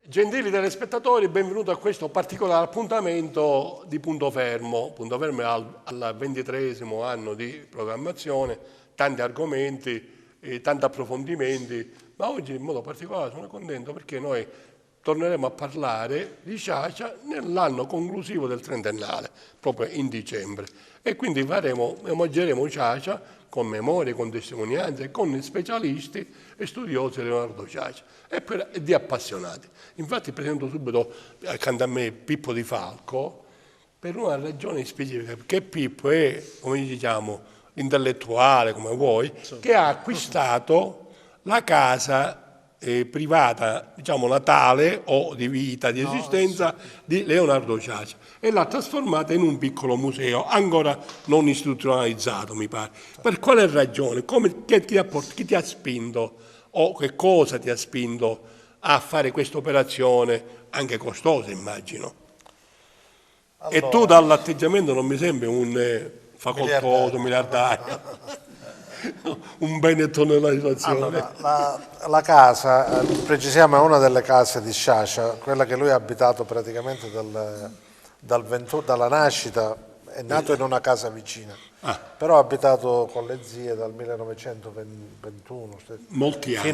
Gentili telespettatori, benvenuti a questo particolare appuntamento di Punto Fermo. Punto Fermo è al 23esimo anno di programmazione, tanti argomenti, tanti approfondimenti, ma oggi in modo particolare sono contento perché noi torneremo a parlare di Sciascia nell'anno conclusivo del trentennale, proprio in dicembre. E quindi omaggeremo Sciascia con memorie, con testimonianze, con specialisti e studiosi di Leonardo Sciascia e di appassionati. Infatti presento subito accanto a me Pippo Di Falco per una ragione specifica, perché Pippo è, come diciamo, intellettuale, come vuoi, che ha acquistato la casa privata, diciamo natale o di vita, di esistenza di Leonardo Sciascia e l'ha trasformata in un piccolo museo ancora non istituzionalizzato, mi pare. Per quale ragione? Chi ti ha spinto o che cosa ti ha spinto a fare questa operazione anche costosa, immagino? Allora, e tu dall'atteggiamento non mi sembri un facoltoso miliardario. Un Benetton nella situazione. Allora, la casa, precisiamo, è una delle case di Sciascia, quella che lui ha abitato praticamente dalla nascita, è nato in una casa vicina, però ha abitato con le zie dal 1921 molti anni,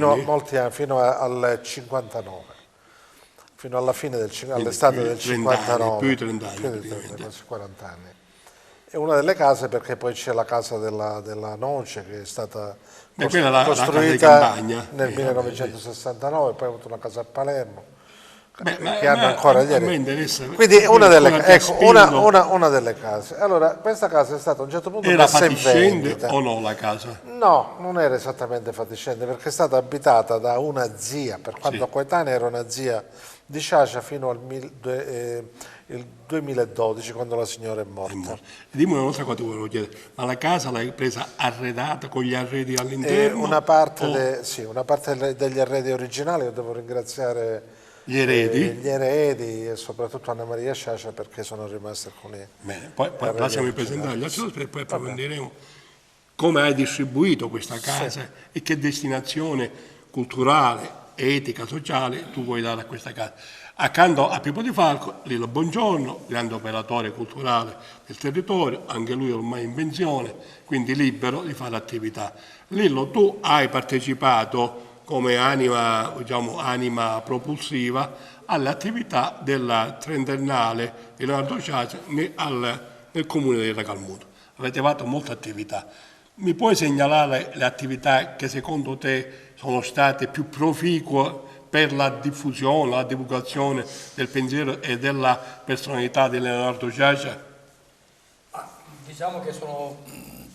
fino al 59, fino alla fine all'estate del 59, più di 30 anni, più di 40 anni. È una delle case, perché poi c'è la casa della Noce che è stata costruita nel 1969, poi ha avuto una casa a Palermo che hanno ancora ieri. Quindi una delle case. Allora, questa casa è stata a un certo punto messa in vendita. O no la casa? No, non era esattamente fatiscente, perché è stata abitata da una zia, per quanto coetanea era una zia di Sciascia fino al 2012, quando la signora è morta. Dimmi un'altra cosa, ti volevo chiedere, ma la casa l'hai presa arredata con gli arredi all'interno? Una parte degli arredi originali. Io devo ringraziare gli eredi e soprattutto Anna Maria Sciascia, perché sono rimasti alcuni. Bene, poi lasciami presentare gli altri e poi approfondiremo come hai distribuito questa casa e che destinazione culturale, etica, sociale tu vuoi dare a questa casa. Accanto a Pippo Di Falco, Lillo Bongiorno, grande operatore culturale del territorio, anche lui ormai in pensione, quindi libero di fare attività. Lillo, tu hai partecipato come anima propulsiva alle attività della trentennale di Leonardo Sciascia nel comune di Racalmuto. Avete fatto molte attività. Mi puoi segnalare le attività che secondo te sono state più proficue per la diffusione, la divulgazione del pensiero e della personalità di Leonardo Sciascia? Diciamo che sono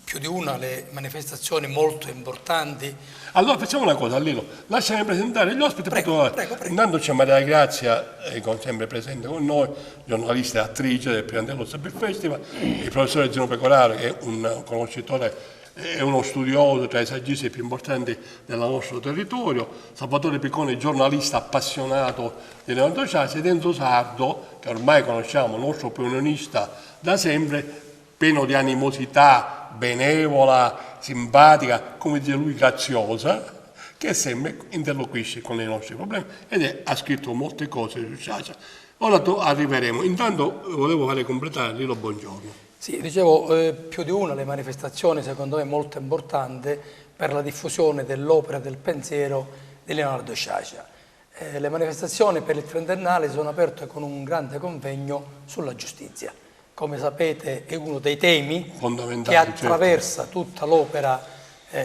più di una le manifestazioni molto importanti. Allora facciamo una cosa, Lillo, lasciami presentare gli ospiti. Prego. Intanto c'è Maria Grazia, sempre presente con noi, giornalista e attrice del Pirandello Sabir Festival, il professore Gino Pecoraro, che è un conoscitore è uno studioso tra i saggisti più importanti del nostro territorio, Salvatore Piccone, giornalista appassionato di Leonardo Sciascia, ed Enzo Sardo, che ormai conosciamo, nostro opinionista da sempre, pieno di animosità, benevola, simpatica, come dice lui, graziosa, che sempre interloquisce con i nostri problemi ed ha scritto molte cose su Sciascia. Ora arriveremo. Intanto volevo fare completare Lillo Bongiorno. Sì, dicevo, più di una le manifestazioni secondo me molto importanti per la diffusione dell'opera del pensiero di Leonardo Sciascia. Le manifestazioni per il trentennale sono aperte con un grande convegno sulla giustizia. Come sapete è uno dei temi che attraversa tutta l'opera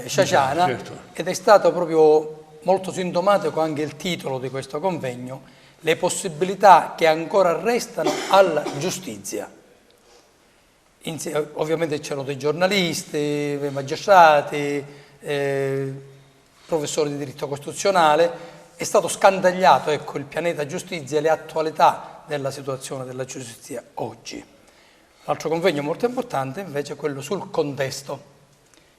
sciasciana, ed è stato proprio molto sintomatico anche il titolo di questo convegno, le possibilità che ancora restano alla giustizia. Ovviamente c'erano dei giornalisti, magistrati, professori di diritto costituzionale. È stato scandagliato, ecco, il pianeta giustizia e le attualità della situazione della giustizia oggi. L'altro convegno molto importante invece è quello sul contesto,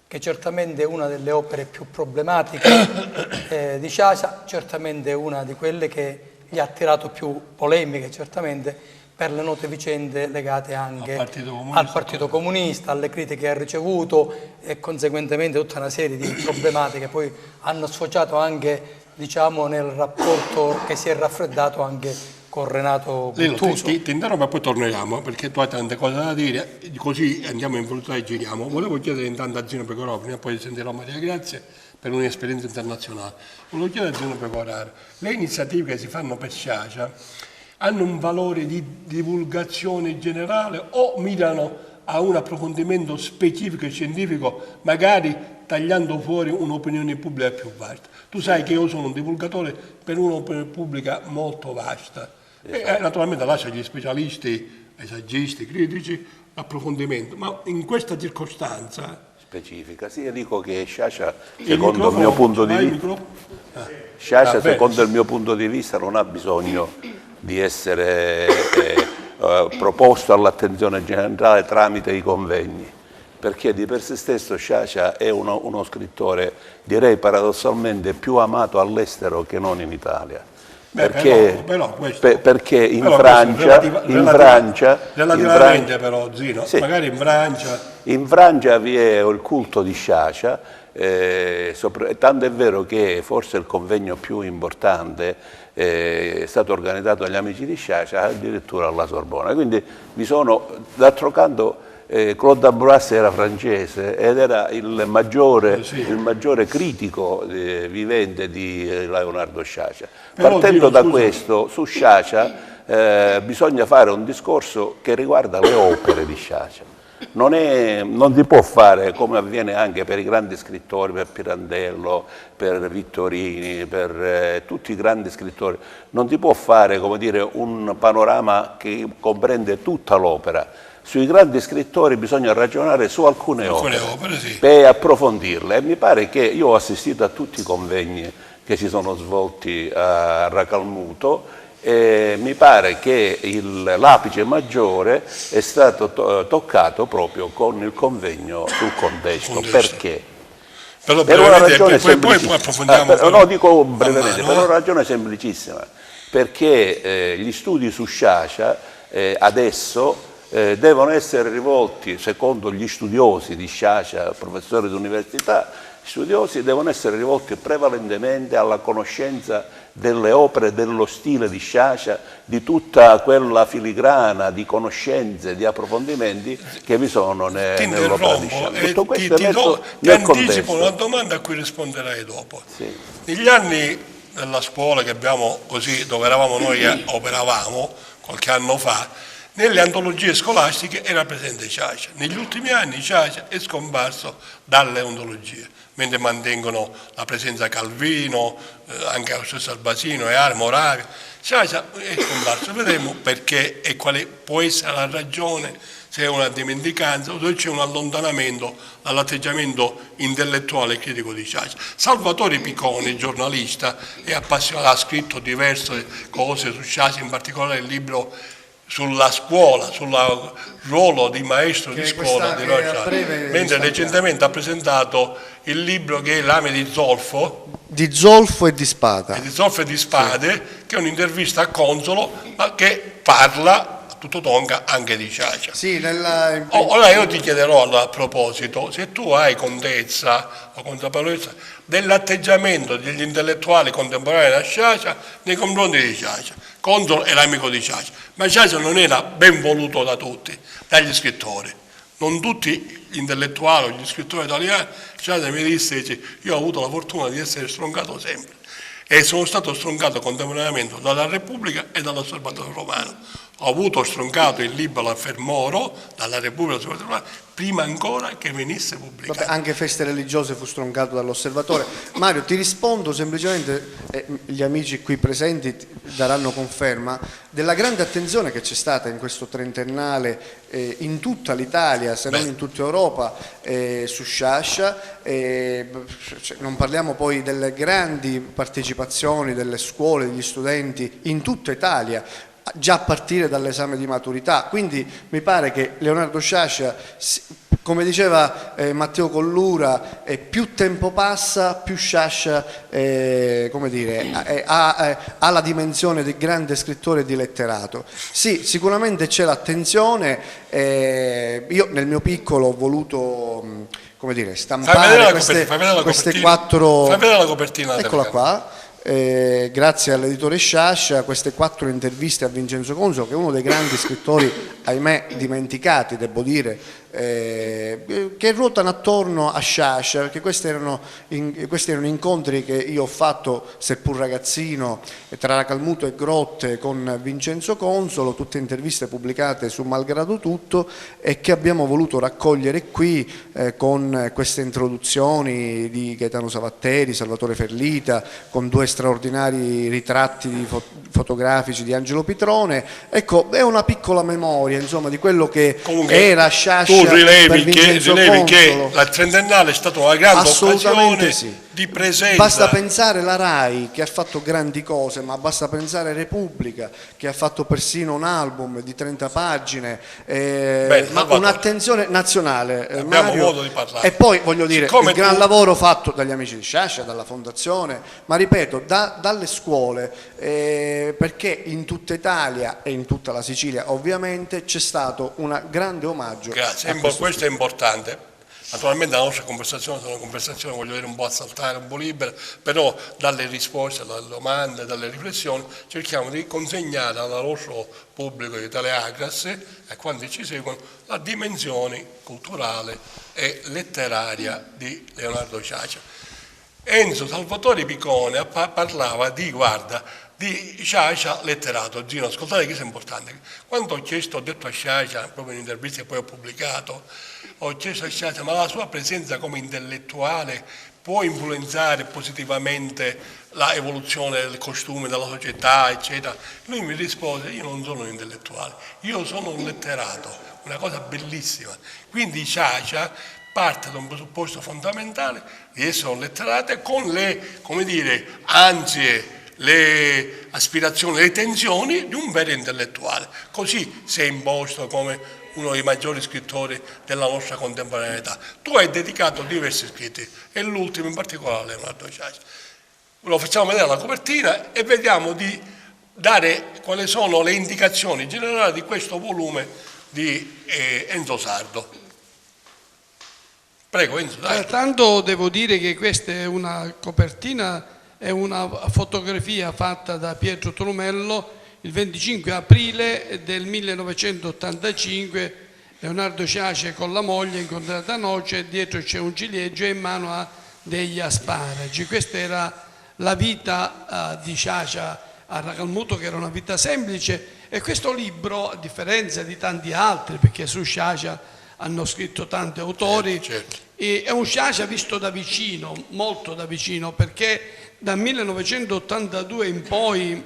che certamente è una delle opere più problematiche di Sciascia, certamente è una di quelle che gli ha attirato più polemiche, certamente, per le note vicende legate anche al Partito Comunista, alle critiche che ha ricevuto e conseguentemente tutta una serie di problematiche poi hanno sfociato anche diciamo, nel rapporto che si è raffreddato anche con Renato Guttuso. Ti interrompo e poi torniamo, perché tu hai tante cose da dire, così andiamo in velocità e giriamo. Volevo chiedere intanto a Zino Pecoraro, prima poi sentirò Maria Grazia, per un'esperienza internazionale. Volevo chiedere a Zino Pecoraro, le iniziative che si fanno per Sciascia hanno un valore di divulgazione generale o mirano a un approfondimento specifico e scientifico, magari tagliando fuori un'opinione pubblica più vasta? Tu sai che io sono un divulgatore per un'opinione pubblica molto vasta. Esatto. E naturalmente lascia agli specialisti, ai saggisti, critici, l'approfondimento, ma in questa circostanza specifica, sì, io dico che Sciascia, secondo il mio punto di vista, Sciascia, secondo il mio punto di vista, non ha bisogno di essere proposto all'attenzione generale tramite i convegni, perché di per sé stesso Sciascia è uno scrittore, direi paradossalmente, più amato all'estero che non in Italia. Perché in Francia, relativamente però, Zino, sì, magari in Francia vi è il culto di Sciascia, tanto è vero che forse il convegno più importante è stato organizzato dagli amici di Sciascia, addirittura alla Sorbona. Quindi d'altro canto, Claude Ambroise era francese ed era il maggiore critico vivente di Leonardo Sciascia. Partendo da questo, su Sciascia bisogna fare un discorso che riguarda le opere di Sciascia. Non si può fare, come avviene anche per i grandi scrittori, per Pirandello, per Vittorini, per tutti i grandi scrittori, non si può fare, come dire, un panorama che comprende tutta l'opera. Sui grandi scrittori bisogna ragionare su alcune opere sì, per approfondirle. E mi pare che io ho assistito a tutti i convegni che si sono svolti a Racalmuto, e mi pare che l'apice maggiore è stato toccato proprio con il convegno sul contesto. Perché? Per una ragione semplicissima. No, dico brevemente, per una ragione semplicissima. Perché gli studi su Sciascia adesso devono essere rivolti, secondo gli studiosi di Sciascia, professori di università, studiosi devono essere rivolti prevalentemente alla conoscenza delle opere, dello stile di Sciascia, di tutta quella filigrana di conoscenze, di approfondimenti che vi sono nell'opera di Sciascia. Tutto questo ti anticipo una domanda a cui risponderai dopo. Sì. Negli anni della scuola che abbiamo così, dove eravamo noi operavamo qualche anno fa, nelle antologie scolastiche era presente Sciascia. Negli ultimi anni Sciascia è scomparso dalle antologie, mentre mantengono la presenza Calvino, anche lo stesso Albasino e Moravia. Sciascia è scomparso, vedremo perché e quale può essere la ragione, se è una dimenticanza o se c'è un allontanamento dall'atteggiamento intellettuale e critico di Sciascia. Salvatore Picconi, giornalista e appassionato, ha scritto diverse cose su Sciascia, in particolare il libro sulla scuola, sul ruolo di maestro di scuola di Sciascia, mentre recentemente ha presentato il libro che è Lame di Zolfo. Di Zolfo e di Spada. Di Zolfo e di Spade, sì, che è un'intervista a Consolo, ma che parla a tutto tonca anche di Sciascia. Sì, ora io ti chiederò a proposito, se tu hai contezza o consapevolezza dell'atteggiamento degli intellettuali contemporanei da Sciascia nei confronti di Sciascia. Consolo era amico di Sciascia, ma Sciascia non era ben voluto da tutti, dagli scrittori. Non tutti gli intellettuali o gli scrittori italiani, Sciascia mi disse, io ho avuto la fortuna di essere stroncato sempre e sono stato stroncato contemporaneamente dalla Repubblica e dall'Osservatore Romano. Ho avuto stroncato il libro La Fermoro dalla Repubblica e dall'Osservatore Romano prima ancora che venisse pubblicato. Vabbè, anche Feste Religiose fu stroncato dall'Osservatore. Mario, ti rispondo semplicemente, gli amici qui presenti daranno conferma, della grande attenzione che c'è stata in questo trentennale in tutta l'Italia, se non in tutta Europa, su Sciascia. Non parliamo poi delle grandi partecipazioni delle scuole, degli studenti in tutta Italia, già a partire dall'esame di maturità. Quindi mi pare che Leonardo Sciascia, come diceva Matteo Collura, più tempo passa, più Sciascia come dire, ha la dimensione di grande scrittore e di letterato. Sì, sicuramente c'è l'attenzione. Io nel mio piccolo ho voluto, come dire, stampare queste quattro. Fai vedere la copertina. Eccola qua. grazie all'editore Sciascia, queste 4 interviste a Vincenzo Consolo, che è uno dei grandi scrittori, ahimè, dimenticati, devo dire, che ruotano attorno a Sciascia, perché questi erano incontri che io ho fatto, seppur ragazzino, tra Racalmuto e Grotte con Vincenzo Consolo, tutte interviste pubblicate su Malgrado Tutto, e che abbiamo voluto raccogliere qui con queste introduzioni di Gaetano Savatteri, Salvatore Ferlita, con 2 straordinari ritratti fotografici di Angelo Pitrone. Ecco, è una piccola memoria, insomma, di quello che era Sciascia. Tu rilevi che la trentennale è stata una grande occasione di presenza. Basta pensare la RAI, che ha fatto grandi cose, ma basta pensare Repubblica, che ha fatto persino un album di 30 pagine, un'attenzione nazionale. Abbiamo Mario, modo di parlare. E poi voglio dire, il gran lavoro fatto dagli amici di Sciascia, dalla fondazione, ma ripeto, dalle scuole, perché in tutta Italia e in tutta la Sicilia ovviamente c'è stato un grande omaggio. Grazie, questo è importante. Naturalmente la nostra conversazione è una conversazione, voglio dire, un po' a saltare, un po' libera, però dalle risposte, dalle domande, dalle riflessioni cerchiamo di consegnare al nostro pubblico di Teleagras e a quanti ci seguono la dimensione culturale e letteraria di Leonardo Sciascia. Enzo Salvatore Picone parlava di Sciascia letterato. Gino, ascoltate che è importante. Quando ho detto a Sciascia, proprio in un'intervista che poi ho pubblicato, ho chiesto a Sciascia, ma la sua presenza come intellettuale può influenzare positivamente l'evoluzione del costume della società, eccetera? Lui mi rispose, io non sono un intellettuale, io sono un letterato, una cosa bellissima. Quindi Sciascia parte da un presupposto fondamentale di essere un letterato con le, come dire, ansie, le aspirazioni, le tensioni di un vero intellettuale. Così si è imposto come uno dei maggiori scrittori della nostra contemporaneità. Tu hai dedicato diversi scritti, e l'ultimo in particolare Leonardo Sciascia. Lo facciamo vedere alla copertina e vediamo di dare quali sono le indicazioni generali di questo volume di Enzo Sardo. Prego Enzo, dai. Tanto devo dire che questa è una copertina, è una fotografia fatta da Pietro Tolumello il 25 aprile del 1985. Leonardo Sciascia con la moglie incontrata a Noce, dietro c'è un ciliegio e in mano ha degli asparagi. Questa era la vita di Sciascia a Racalmuto, che era una vita semplice, e questo libro, a differenza di tanti altri, perché su Sciascia hanno scritto tanti autori, certo. È un Sciascia visto da vicino, molto da vicino, perché dal 1982 in poi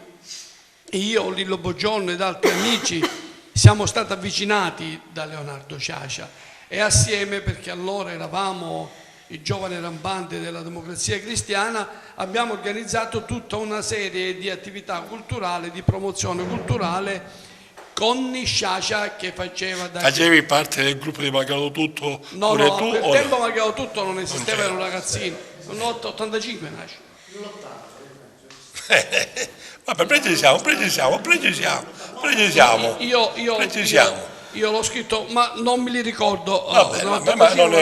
io, Lillo Boggiorno ed altri amici siamo stati avvicinati da Leonardo Sciascia, e assieme, perché allora eravamo i giovani rampanti della Democrazia Cristiana, abbiamo organizzato tutta una serie di attività culturali, di promozione culturale, con Sciascia che faceva da... Facevi parte del gruppo di Malgrado Tutto? No, pure no, tu, per o tempo no? Malgrado Tutto non esisteva, ero un ragazzino, nell'85 nasce. Vabbè, precisiamo. Io l'ho scritto, ma non me li ricordo. Vabbè, ma non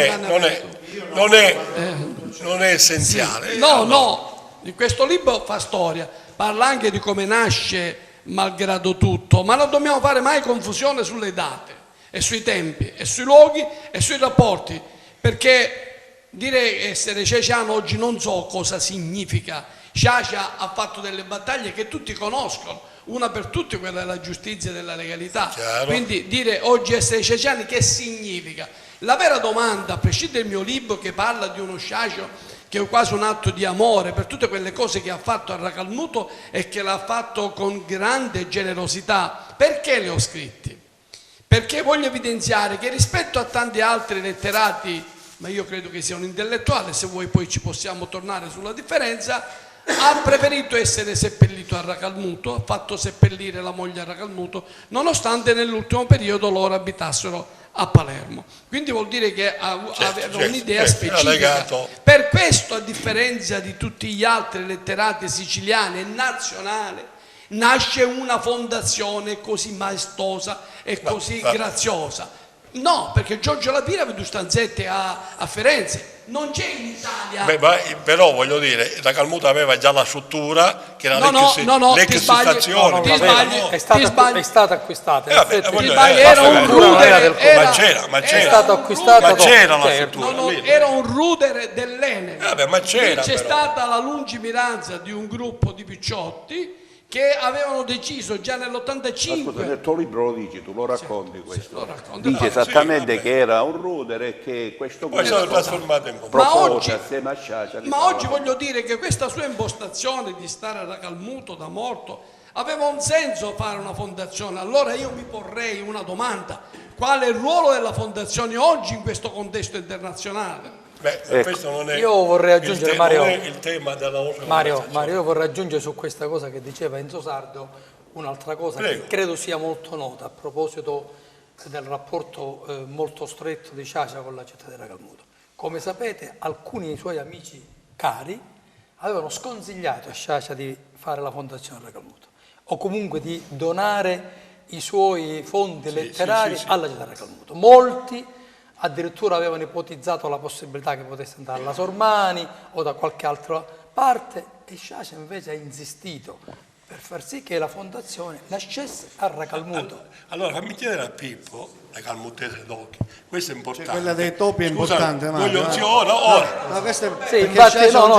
è essenziale. Sì. No, questo libro fa storia, parla anche di come nasce Malgrado Tutto, ma non dobbiamo fare mai confusione sulle date e sui tempi e sui luoghi e sui rapporti, perché dire essere sciasciano oggi non so cosa significa. Sciascia ha fatto delle battaglie che tutti conoscono, una per tutte quella della giustizia e della legalità. Chiaro. Quindi dire oggi essere sciasciani che significa? La vera domanda, a prescindere dal mio libro che parla di uno Sciascia che è quasi un atto di amore per tutte quelle cose che ha fatto a Racalmuto e che l'ha fatto con grande generosità, perché li ho scritti? Perché voglio evidenziare che rispetto a tanti altri letterati, ma io credo che sia un intellettuale, se vuoi poi ci possiamo tornare sulla differenza, ha preferito essere seppellito a Racalmuto, ha fatto seppellire la moglie a Racalmuto, nonostante nell'ultimo periodo loro abitassero a Palermo. Quindi vuol dire che aveva un'idea specifica. Per questo, a differenza di tutti gli altri letterati siciliani e nazionali, nasce una fondazione così maestosa e così graziosa. No, perché Giorgio Lapira aveva due stanzette a Firenze, non c'è in Italia. Però voglio dire, Racalmuto aveva già la struttura che era l'ex stazione. È stata acquistata. Ma c'era la struttura. Era un rudere dell'Enel. Ma c'era. C'è stata la lungimiranza di un gruppo di picciotti che avevano deciso già nell'85. Scusa, nel tuo libro lo dici, tu lo racconti questo. Dice esattamente che era un rudere e che questo poi sono trasformato in propose assieme a Sciascia. Ma oggi voglio dire che questa sua impostazione di stare a Racalmuto da morto aveva un senso fare una fondazione. Allora io mi porrei una domanda: qual è il ruolo della fondazione oggi in questo contesto internazionale? Questo non è, io vorrei aggiungere, Mario, non è il tema della nostra Mario, io vorrei aggiungere su questa cosa che diceva Enzo Sardo un'altra cosa che credo sia molto nota a proposito del rapporto molto stretto di Sciascia con la città di Racalmuto. Come sapete, alcuni dei suoi amici cari avevano sconsigliato a Sciascia di fare la fondazione Racalmuto o comunque di donare i suoi fondi letterari alla città di Racalmuto. Molti addirittura avevano ipotizzato la possibilità che potesse andare alla Sormani o da qualche altra parte, e Sciascia invece ha insistito per far sì che la fondazione nascesse a Racalmuto. Allora fammi chiedere a Pippo, la calmutese d'occhi, questo è importante. Quella dei topi è importante, Mario.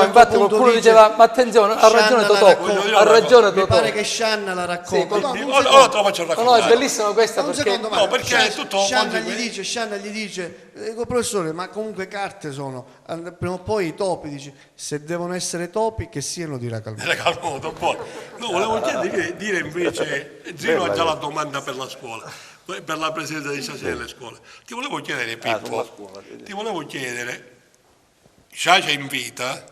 Infatti qualcuno diceva, ma attenzione, ha ragione Totò, mi pare che Scianna la racconta. Ora te lo faccio raccontare. È bellissima questa perché tutto Scianna gli dice, professore, ma comunque carte sono, prima o poi i topi, dice, se devono essere topi che siano di Racalmuto. Volevo dire invece, Zino ha già la domanda per la scuola, per la presenza di Sciascia nelle scuole. Ti volevo chiedere, Pippo, Sciascia in vita,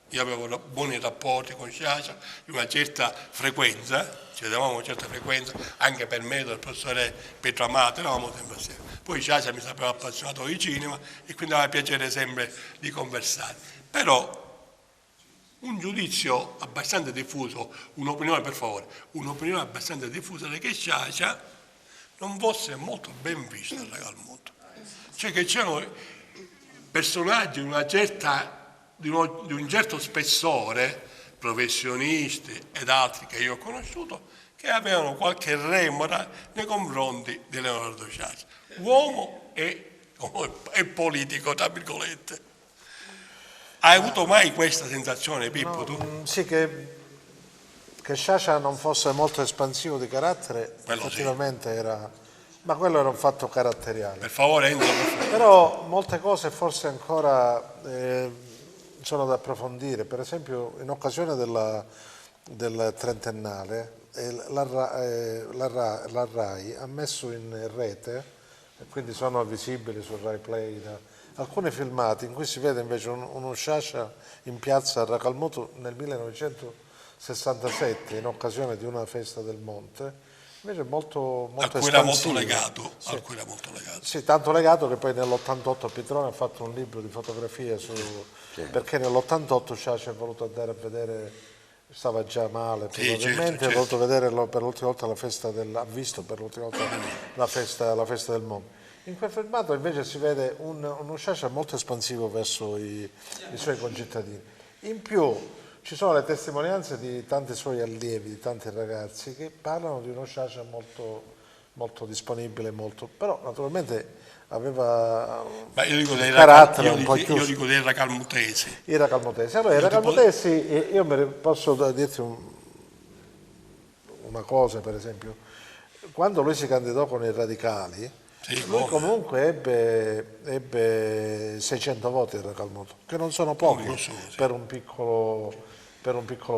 io avevo buoni rapporti con Sciascia, di una certa frequenza, ci davamo una certa frequenza, anche per me, del professore Pietro Amato, eravamo sempre assieme. Poi Sciascia mi sapeva appassionato di cinema e quindi aveva piacere sempre di conversare. Però un giudizio abbastanza diffuso, un'opinione abbastanza diffusa è che Sciascia non fosse molto ben visto a Racalmuto. Cioè che c'erano personaggi di un certo spessore, professionisti ed altri che io ho conosciuto, che avevano qualche remora nei confronti di Leonardo Sciascia, uomo e politico, tra virgolette. Hai avuto mai questa sensazione, Pippo, tu? Sì, che Sciascia non fosse molto espansivo di carattere, effettivamente era... Ma quello era un fatto caratteriale. Per favore, Enzo. Però molte cose forse ancora sono da approfondire. Per esempio, in occasione del trentennale, la RAI ha messo in rete, e quindi sono visibili su Rai Play, alcuni filmati in cui si vede invece uno Sciascia in piazza a Racalmuto nel 1967 in occasione di una festa del Monte, invece molto espansivo. A cui era molto legato. Sì, tanto legato che poi nell'88 Pietrone ha fatto un libro di fotografie perché nell'88 Sciascia è voluto andare a vedere, stava già male probabilmente, ha voluto vedere per l'ultima volta ha visto per l'ultima volta la festa del Monte. In quel filmato invece si vede uno Sciascia molto espansivo verso i suoi concittadini. In più ci sono le testimonianze di tanti suoi allievi, di tanti ragazzi che parlano di uno Sciascia molto, molto disponibile, però naturalmente aveva un carattere un po' chiuso. Io dico dei racalmutesi. I racalmutesi. Allora, i racalmutesi, io posso dirti una cosa, per esempio, quando lui si candidò con i radicali, lui comunque ebbe 600 voti a Racalmuto, che non sono pochi per un piccolo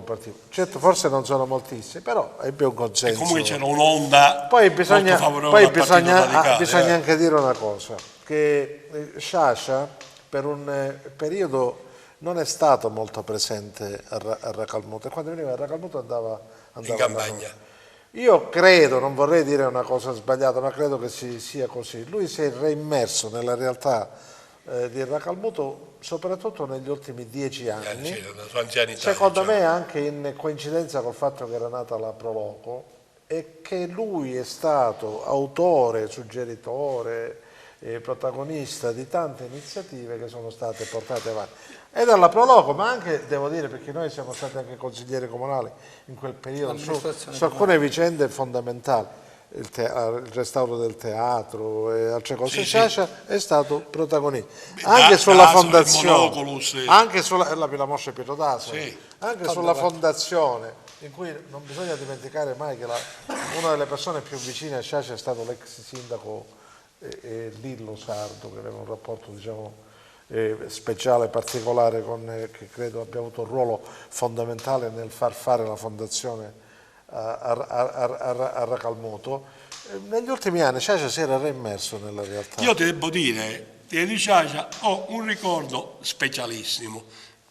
partito. Certo, forse non sono moltissimi, però ebbe un consenso. E comunque c'era un'onda molto favorevole al partito radicale. Bisogna anche dire una cosa, che Sciascia per un periodo non è stato molto presente a Racalmuto, e quando veniva a Racalmuto andava in campagna. Io credo, non vorrei dire una cosa sbagliata, ma credo che sia così. Lui si è reimmerso nella realtà di Racalmuto soprattutto negli ultimi 10 anni, secondo me anche in coincidenza col fatto che era nata la Proloco e che lui è stato autore, suggeritore protagonista di tante iniziative che sono state portate avanti. E dalla Proloco, ma anche, devo dire, perché noi siamo stati anche consiglieri comunali in quel periodo, su alcune vicende fondamentali, il restauro del teatro e altre cose, Sciascia è stato protagonista. Anche sulla fondazione, anche sulla la Moscia Pietro Daso, anche sulla fondazione, in cui non bisogna dimenticare mai che una delle persone più vicine a Sciascia è stato l'ex sindaco Lillo Sardo, che aveva un rapporto, diciamo, speciale, particolare, che credo abbia avuto un ruolo fondamentale nel far fare la fondazione a Racalmuto. Negli ultimi anni Sciascia si era reimmerso nella realtà. Io ti devo dire, di Sciascia ho un ricordo specialissimo,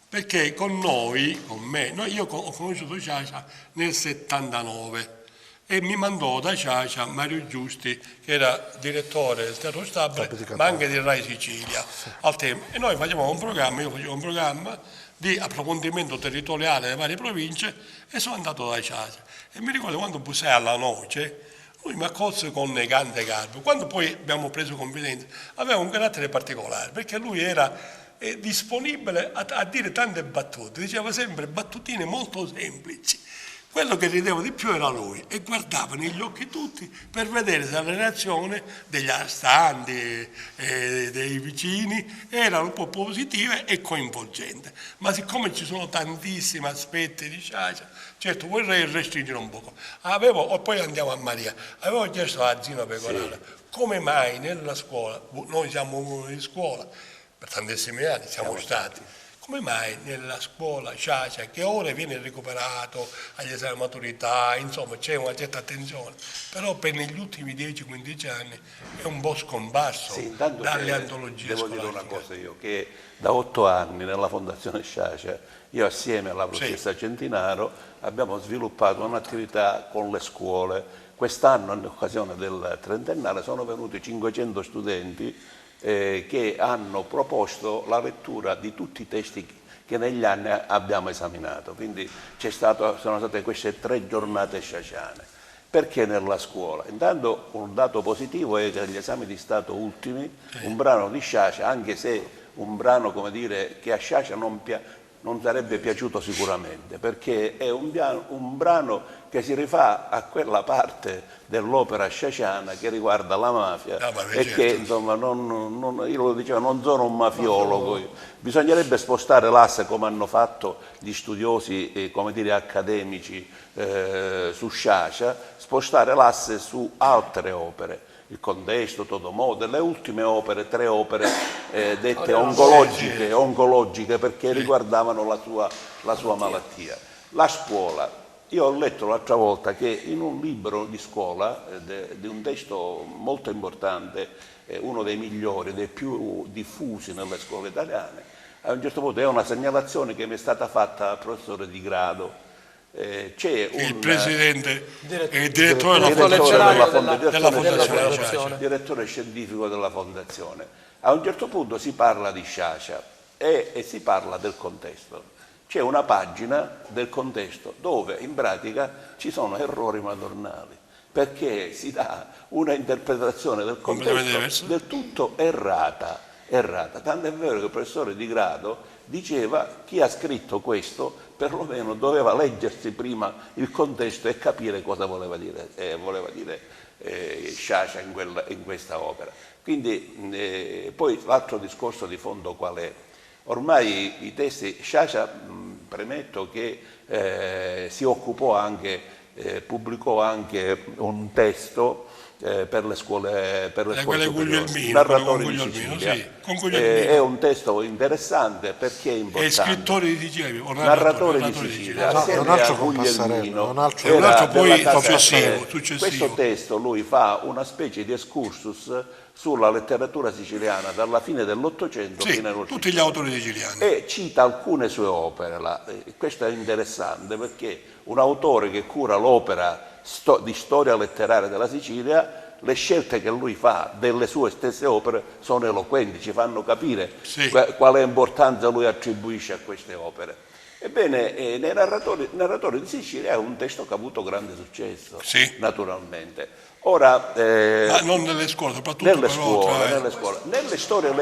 perché con me, io ho conosciuto Sciascia nel 79 e mi mandò da Sciascia Mario Giusti, che era direttore del Teatro Stabile, ma anche di Rai Sicilia al tempo. E noi facevamo un programma, io facevo un programma di approfondimento territoriale delle varie province e sono andato da Sciascia. E mi ricordo quando bussai alla noce, lui mi accolse con negante garbo. Quando poi abbiamo preso confidenza, aveva un carattere particolare, perché lui era disponibile a dire tante battute, diceva sempre battutine molto semplici. Quello che ridevo di più era lui e guardava negli occhi tutti per vedere se la reazione degli astanti e dei vicini era un po' positiva e coinvolgente. Ma siccome ci sono tantissimi aspetti di Sciascia, certo vorrei restringere un poco. Poi andiamo a Maria. Avevo chiesto a Zino Pecoraro come mai nella scuola, noi siamo uno di scuola, per tantissimi anni siamo stati. Come mai nella scuola Sciascia, che ora viene recuperato agli esami di maturità, insomma c'è una certa attenzione, però per negli ultimi 10-15 anni è un po' scomparso dalle antologie devo scolastiche. Dire una cosa io, che da 8 anni nella Fondazione Sciascia, io assieme alla professoressa Centinaro abbiamo sviluppato un'attività con le scuole. Quest'anno, in occasione del trentennale, sono venuti 500 studenti che hanno proposto la lettura di tutti i testi che negli anni abbiamo esaminato. Quindi sono state queste 3 giornate sciasciane. Perché nella scuola? Intanto un dato positivo è che gli esami di Stato ultimi, un brano di Sciascia, anche se un brano, come dire, che a Sciascia non sarebbe piaciuto sicuramente, perché è un brano che si rifà a quella parte dell'opera sciasciana che riguarda la mafia e che, insomma, io lo dicevo, non sono un mafiologo, bisognerebbe spostare l'asse come hanno fatto gli studiosi, come dire, accademici su Sciascia, spostare l'asse su altre opere. Il Contesto, Todomodo, le ultime opere, 3 opere dette oncologiche perché riguardavano la sua malattia. La scuola. Io ho letto l'altra volta che in un libro di scuola, di un testo molto importante, uno dei migliori, dei più diffusi nelle scuole italiane, a un certo punto è una segnalazione che mi è stata fatta dal professore Di Grado. C'è il presidente e il direttore della fondazione, direttore scientifico della fondazione. A un certo punto si parla di Sciascia e si parla del Contesto. C'è una pagina del Contesto dove in pratica ci sono errori madornali, perché si dà una interpretazione del Contesto del tutto errata. Tanto è vero che il professore Di Grado diceva chi ha scritto questo perlomeno doveva leggersi prima il Contesto e capire cosa voleva dire Sciascia in questa opera. Quindi poi l'altro discorso di fondo qual è? Ormai i testi, Sciascia, premetto che si occupò anche, pubblicò anche un testo per le scuole superiori, Narratori di Sicilia. È un testo interessante perché è importante. E scrittori di Sicilia, Narratori di Sicilia, un altro con Passarello, un altro poi successivo. Questo testo lui fa una specie di excursus sulla letteratura siciliana dalla fine dell'Ottocento fino all'Ottocento. Tutti gli autori siciliani. E cita alcune sue opere. Questo è interessante perché un autore che cura l'opera di storia letteraria della Sicilia, le scelte che lui fa delle sue stesse opere sono eloquenti, ci fanno capire quale importanza lui attribuisce a queste opere. Ebbene, narratori di Sicilia è un testo che ha avuto grande successo, naturalmente. Ora, ma non nelle scuole, soprattutto nelle scuole. Nelle storie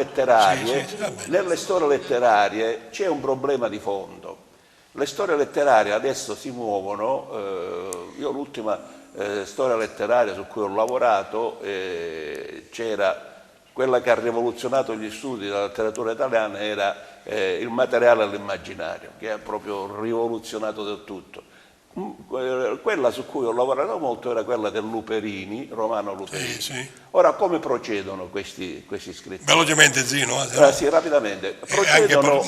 letterarie c'è un problema di fondo. Le storie letterarie adesso si muovono, io l'ultima storia letteraria su cui ho lavorato c'era quella che ha rivoluzionato gli studi della letteratura italiana, era il materiale all'immaginario, che ha proprio rivoluzionato del tutto. Quella su cui ho lavorato molto era quella del Luperini, Romano Luperini. Ora, come procedono questi scrittori? Velocemente, Zino. Sì, rapidamente. Procedono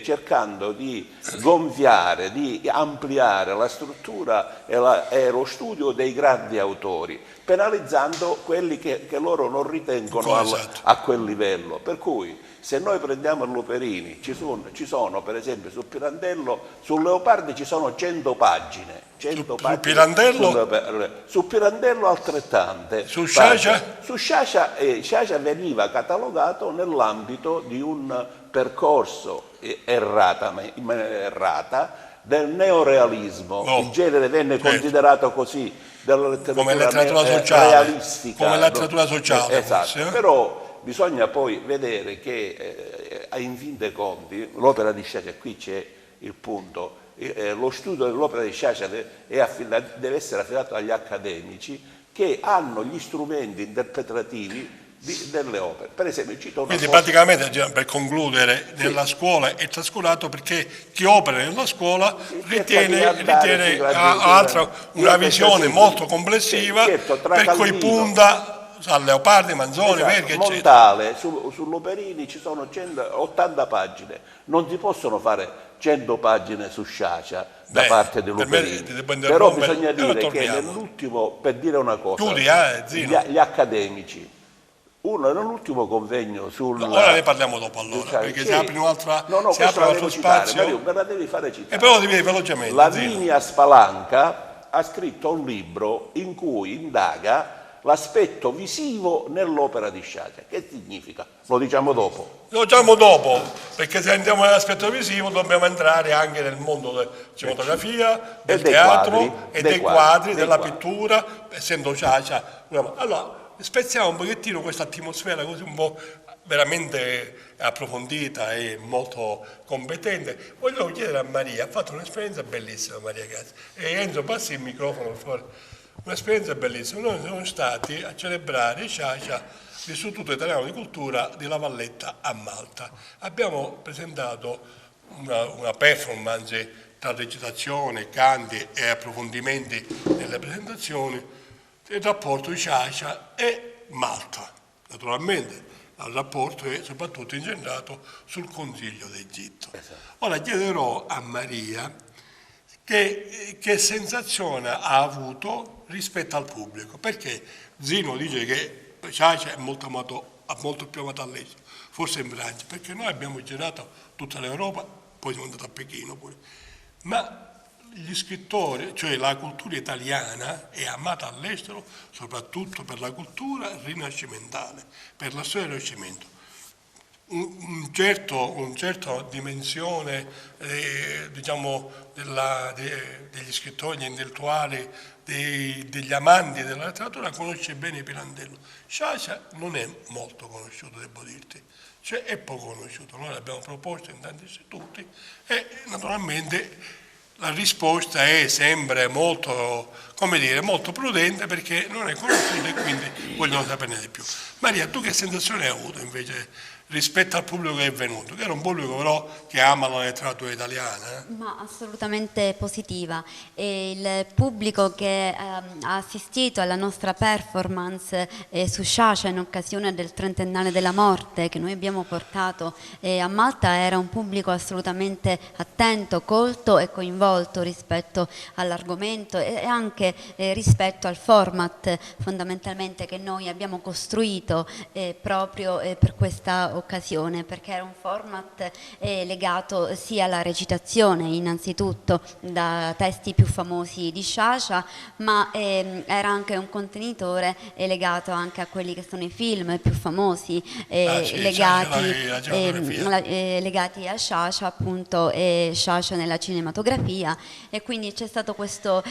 cercando di gonfiare, di ampliare la struttura e lo studio dei grandi autori, penalizzando quelli che loro non ritengono a quel livello. Per cui, se noi prendiamo il Luperini, ci sono per esempio sul Pirandello, sul Leopardi ci sono 100 pagine. Sul Pirandello? Su Pirandello altrettante. Su Sciascia? Su Sciascia veniva catalogato nell'ambito di un percorso errata del neorealismo. Il genere venne considerato così, della letteratura realistica. Come letteratura sociale. Esatto, però bisogna poi vedere che in fin dei conti l'opera di Sciascia, qui c'è il punto, lo studio dell'opera di Sciascia deve essere affidato agli accademici che hanno gli strumenti interpretativi delle opere. Per esempio, quindi praticamente, per concludere, nella scuola è trascurato perché chi opera nella scuola ha una visione molto complessiva, per cui punta a Leopardi, Manzoni, Verga, eccetera. Montale, su Luperini ci sono 80 pagine, non si possono fare 100 pagine su Sciascia da parte di Luperini, però bisogna dire che nell'ultimo, per dire una cosa, gli accademici, nell'ultimo convegno ora ne parliamo dopo, allora, perché se apri un'altra spazio, me la devi fare citare. E però devi dire velocemente. Lavinia Spalanca ha scritto un libro in cui indaga l'aspetto visivo nell'opera di Sciascia. Che significa? Lo diciamo dopo. Lo diciamo dopo, perché se andiamo nell'aspetto visivo dobbiamo entrare anche nel mondo della cinematografia, del teatro e dei quadri, della pittura, essendo Sciascia. Allora, spezziamo un pochettino questa atmosfera così un po' veramente approfondita e molto competente. Voglio chiedere a Maria, ha fatto un'esperienza bellissima Maria Gazzi, e Enzo passi il microfono per favore. Un'esperienza bellissima. Noi siamo stati a celebrare Sciascia, l'Istituto Italiano di Cultura di La Valletta a Malta. Abbiamo presentato una performance tra recitazione, canti e approfondimenti nelle presentazioni del rapporto di Sciascia e Malta. Naturalmente il rapporto è soprattutto incentrato sul Consiglio d'Egitto. Ora chiederò a Maria che sensazione ha avuto rispetto al pubblico, perché Zino dice che Sciascia è molto più amato all'estero, forse in Francia, perché noi abbiamo girato tutta l'Europa, poi siamo andati a Pechino pure, ma gli scrittori, cioè la cultura italiana è amata all'estero soprattutto per la cultura rinascimentale, per la storia del Rinascimento. Un certo dimensione diciamo degli scrittori, degli intellettuali, degli amanti della letteratura conosce bene Pirandello. Sciascia non è molto conosciuto, devo dirti, cioè è poco conosciuto. Noi l'abbiamo proposto in tanti istituti e naturalmente la risposta è sempre molto, molto prudente, perché non è conosciuto e quindi vogliono saperne di più. Maria, tu che sensazione hai avuto invece rispetto al pubblico che è venuto, che era un pubblico però che ama la letteratura italiana? Ma assolutamente positiva. E il pubblico che ha assistito alla nostra performance su Sciascia in occasione del trentennale della morte che noi abbiamo portato a Malta era un pubblico assolutamente attento, colto e coinvolto rispetto all'argomento e anche rispetto al format fondamentalmente che noi abbiamo costruito proprio per questa occasione. occasione, perché era un format legato sia alla recitazione innanzitutto da testi più famosi di Sciascia, ma era anche un contenitore legato anche a quelli che sono i film più famosi legati a Sciascia, appunto, e Sciascia nella cinematografia, e quindi c'è stato questo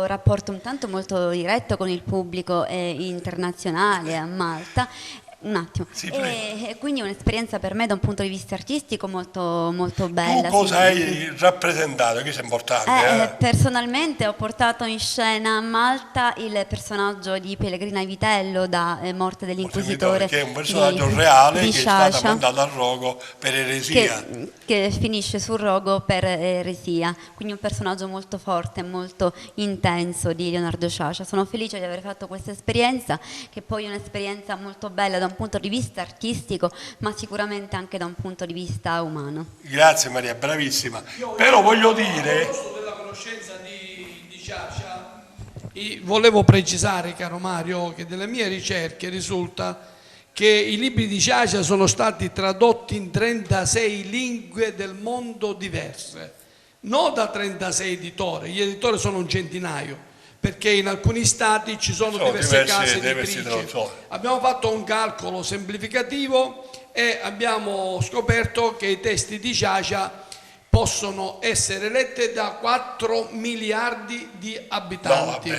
rapporto un tanto molto diretto con il pubblico internazionale a Malta. Un attimo. Sì, e quindi un'esperienza per me da un punto di vista artistico molto, molto bella. Tu cosa hai rappresentato? Che è importante. Personalmente ho portato in scena a Malta il personaggio di Pellegrina Vitello da Morte dell'Inquisitore, che è un personaggio reale che Sciascia, è stato mandato al rogo per eresia. Che finisce sul rogo per eresia, quindi un personaggio molto forte, molto intenso di Leonardo Sciascia. Sono felice di aver fatto questa esperienza, che poi è un'esperienza molto bella da un punto di vista artistico, ma sicuramente anche da un punto di vista umano. Grazie Maria, bravissima. Però voglio dire... A proposito della conoscenza di Sciascia, volevo precisare, caro Mario, che dalle mie ricerche risulta che i libri di Sciascia sono stati tradotti in 36 lingue del mondo diverse, non da 36 editori, gli editori sono un centinaio, perché in alcuni stati ci sono diverse case editrici. Abbiamo fatto un calcolo semplificativo e abbiamo scoperto che i testi di Sciascia possono essere letti da 4 miliardi di abitanti.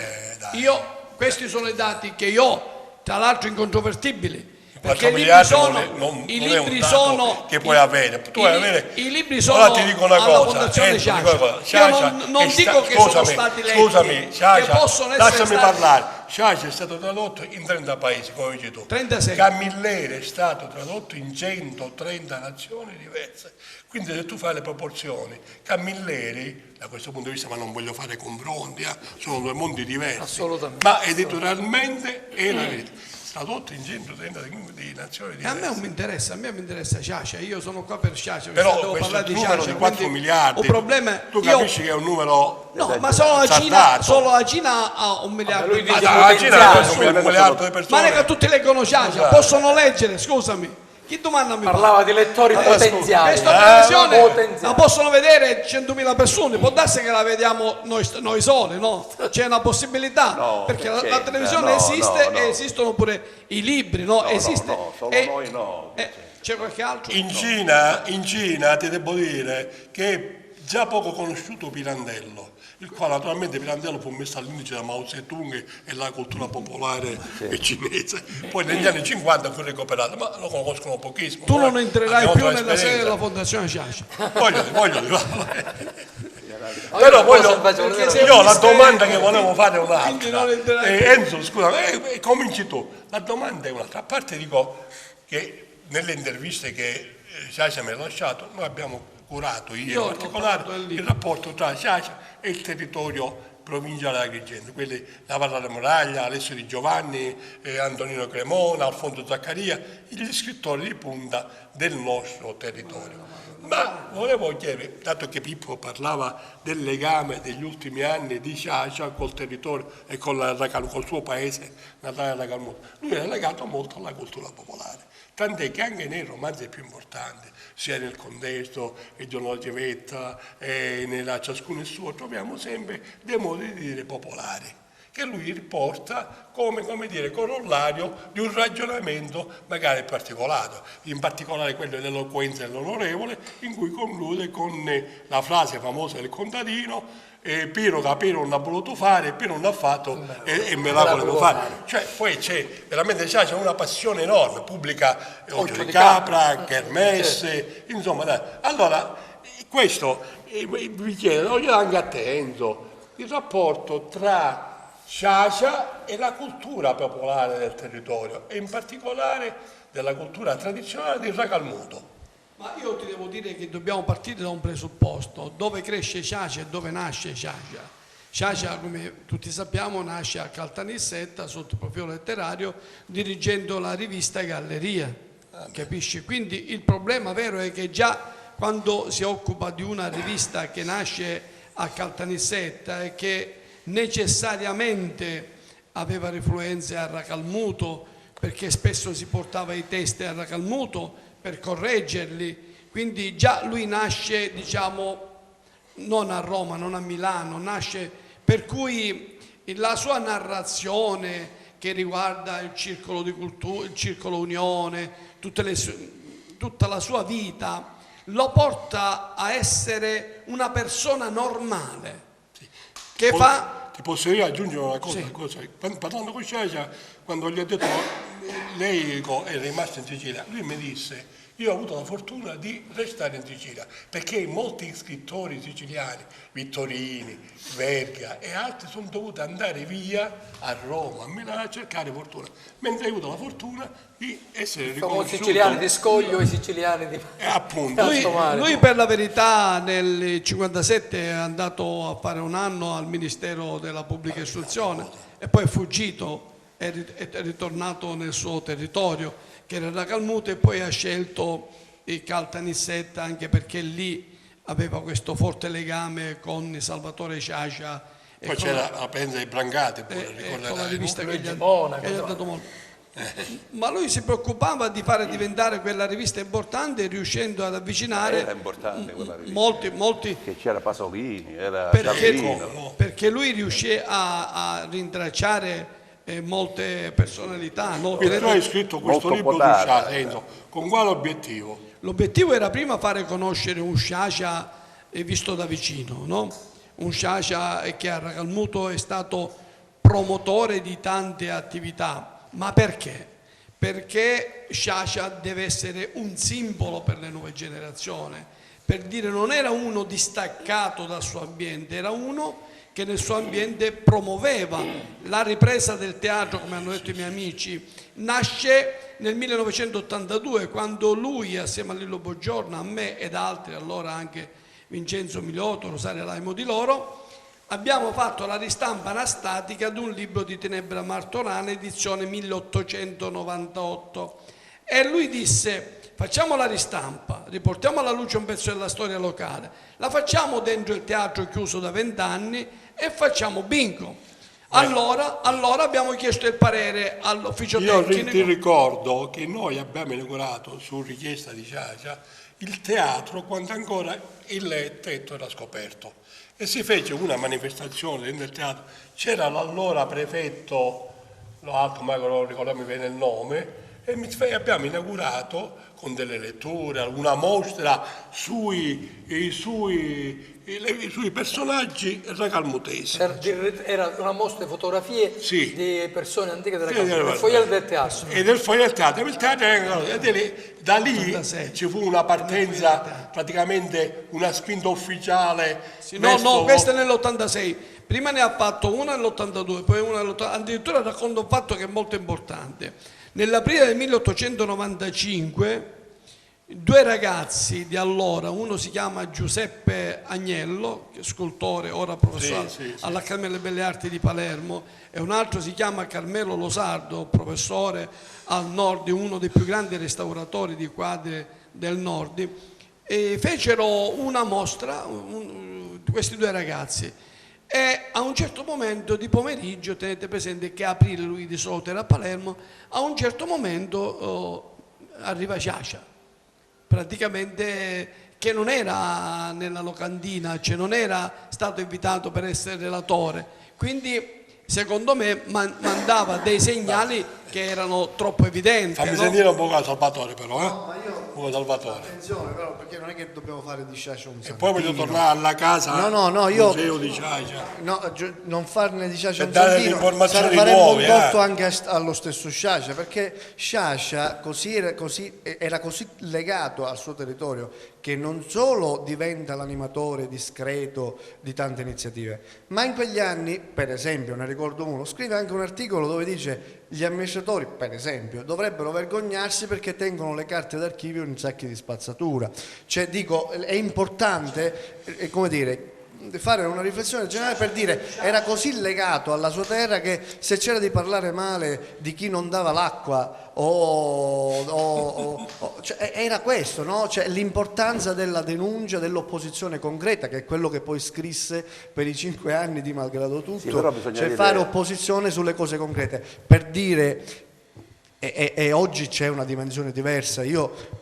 Questi sono i dati che io ho, tra l'altro incontrovertibili. Perché i libri sono che puoi avere. Tu puoi avere. I libri sono ti dico una alla cosa, Fondazione Sciascia. Io non dico che sono stati letti. Scusami, Sciascia, che possono essere lasciami stati... parlare. Sciascia è stato tradotto in 30 paesi, come dici tu. 36. Camilleri è stato tradotto in 130 nazioni diverse. Quindi se tu fai le proporzioni, Camilleri, da questo punto di vista, ma non voglio fare confronti, sono due mondi diversi. Assolutamente. Ma editorialmente è la verità. Tradotto in 130 di nazioni diverse. A me mi interessa Sciascia, io sono qua per Sciascia, però devo questo parlare di numero Sciascia, di 4 miliardi, un problema, tu capisci che è un numero ma solo la Cina ha 1 miliardo di persone. La Cina ha 1 miliardo di persone. Ma che tutti leggono Sciascia, possono leggere, scusami. Chi domanda mi parlava di lettori potenziali. Questa televisione la possono vedere 100.000 persone, può darsi che la vediamo noi soli, no? C'è una possibilità, perché la televisione esiste e esistono pure i libri, no? Esiste. Solo noi no. C'è qualche altro? In Cina ti devo dire che è già poco conosciuto Pirandello, il quale naturalmente Pirandello fu messo all'indice da Mao Zedong e la cultura popolare cinese. Poi negli anni 50 fu recuperato, ma lo conoscono pochissimo. Tu non entrerai più nella sede della Fondazione Sciascia. Voglio però io la domanda che volevo fare è un'altra. Enzo, scusa, cominci tu. La domanda è un'altra. A parte dico che nelle interviste che Sciascia mi ha lasciato, noi abbiamo curato io in particolare il rapporto tra Sciascia e il territorio provinciale agrigento, quelli la Valle della Muraglia, Alessio Di Giovanni, Antonino Cremona, Alfonso Zaccaria, gli scrittori di punta del nostro territorio. Ma volevo chiedere, dato che Pippo parlava del legame degli ultimi anni di Sciascia col territorio e col suo paese natale Racalmuto, lui è legato molto alla cultura popolare. Tant'è che anche nei romanzi più importanti, sia nel Contesto, e Giorno Gevetta, e nella Ciascuno il suo, troviamo sempre dei modi di dire popolari, che lui riporta come dire, corollario di un ragionamento magari particolare, in particolare quello dell'eloquenza dell'onorevole, in cui conclude con la frase famosa del contadino: Piero che Piero non ha voluto fare, Piero non ha fatto e me la volevo fare. Cioè poi c'è veramente c'è una passione enorme, pubblica Occhio di Capra, Kermesse, insomma dai. Allora questo vi chiedo, io anche a te Enzo, il rapporto tra Sciascia e la cultura popolare del territorio e in particolare della cultura tradizionale di Racalmuto. Ma io ti devo dire che dobbiamo partire da un presupposto: dove cresce Sciascia e dove nasce Sciascia. Sciascia, come tutti sappiamo, nasce a Caltanissetta sotto il profilo letterario, dirigendo la rivista Galleria, capisci? Quindi il problema vero è che già quando si occupa di una rivista che nasce a Caltanissetta e che necessariamente aveva rifluenze a Racalmuto, perché spesso si portava i testi a Racalmuto per correggerli, quindi già lui nasce, diciamo, non a Roma, non a Milano, nasce, per cui la sua narrazione che riguarda il circolo di cultura, il circolo Unione, tutta la sua vita, lo porta a essere una persona normale, che fa... Ti posso io aggiungere una cosa? Sì. Parlando con Sciascia, quando gli ho detto lei è rimasta in Sicilia, lui mi disse: io ho avuto la fortuna di restare in Sicilia, perché molti scrittori siciliani, Vittorini, Verga e altri, sono dovuti andare via a Roma, a Milano, a cercare fortuna, mentre ho avuto la fortuna di essere riconosciuto. I siciliani di Scoglio e i siciliani di... appunto. Lui per la verità nel 1957 è andato a fare un anno al Ministero della Pubblica Istruzione e poi è fuggito, è ritornato nel suo territorio, che era Racalmuto, e poi ha scelto il Caltanissetta anche perché lì aveva questo forte legame con Salvatore Sciascia. Poi c'era la presenza dei Brancati, con la rivista che gli ha dato molto. Ma lui si preoccupava di fare diventare quella rivista importante, riuscendo ad avvicinare era importante quella rivista, molti che c'era Pasolini, era perché lui riuscì a rintracciare molte personalità. No? Quindi tu hai scritto questo libro di Sciascia, con quale obiettivo? L'obiettivo era prima fare conoscere un Sciascia visto da vicino, no? Un Sciascia che a Racalmuto è stato promotore di tante attività. Ma perché? Perché Sciascia deve essere un simbolo per le nuove generazioni, per dire non era uno distaccato dal suo ambiente, era uno che nel suo ambiente promuoveva la ripresa del teatro, come hanno detto i miei amici. Nasce nel 1982, quando lui, assieme a Lillo Boggiorno, a me ed altri, allora anche Vincenzo Miliotto, Rosario Laimo Di Loro, abbiamo fatto la ristampa anastatica di un libro di Tenebra Martorana, edizione 1898. E lui disse: facciamo la ristampa, riportiamo alla luce un pezzo della storia locale, la facciamo dentro il teatro chiuso da 20 anni e facciamo bingo. Allora abbiamo chiesto il parere all'ufficio tecnico. Io ti ricordo che noi abbiamo inaugurato, su richiesta di Sciascia, il teatro quando ancora il tetto era scoperto, e si fece una manifestazione dentro il teatro. C'era l'allora prefetto, non ricordo bene il nome, e abbiamo inaugurato con delle letture, una mostra sui personaggi racalmutesi. Era una mostra di fotografie di persone antiche della casa, del foyer del teatro. E del foyer del teatro. Da lì ci fu una partenza, praticamente una spinta ufficiale. No, questa è nell'86. Prima ne ha fatto una nell'82, poi una nell'80. Addirittura racconto un fatto che è molto importante. Nell'aprile del 1895 due ragazzi di allora, uno si chiama Giuseppe Agnello, che è scultore, ora professore all'Accademia delle Belle Arti di Palermo, e un altro si chiama Carmelo Losardo, professore al Nord, uno dei più grandi restauratori di quadri del Nord, e fecero una mostra, questi due ragazzi. E a un certo momento di pomeriggio, tenete presente che a aprile lui di solito era a Palermo, a un certo momento arriva Sciascia, praticamente, che non era nella locandina, cioè non era stato invitato per essere relatore, quindi secondo me mandava dei segnali che erano troppo evidenti. Fammi sentire un po' a Salvatore però, No, ma io... Salvatore. Attenzione però, perché non è che dobbiamo fare di Sciascia un E santino. poi voglio tornare alla casa, museo di Sciascia. No, non farne di Sciascia un dare santino, informazioni faremmo nuove, un torto anche allo stesso Sciascia, perché Sciascia era così legato al suo territorio che non solo diventa l'animatore discreto di tante iniziative, ma in quegli anni, per esempio, ne ricordo uno, scrive anche un articolo dove dice: gli amministratori, per esempio, dovrebbero vergognarsi perché tengono le carte d'archivio in sacchi di spazzatura. Cioè, dico, è importante, come dire, fare una riflessione generale per dire era così legato alla sua terra che se c'era di parlare male di chi non dava l'acqua cioè, era questo, no? Cioè, l'importanza della denuncia, dell'opposizione concreta, che è quello che poi scrisse per i 5 anni di Malgrado Tutto, cioè fare opposizione sulle cose concrete, per dire e oggi c'è una dimensione diversa. Io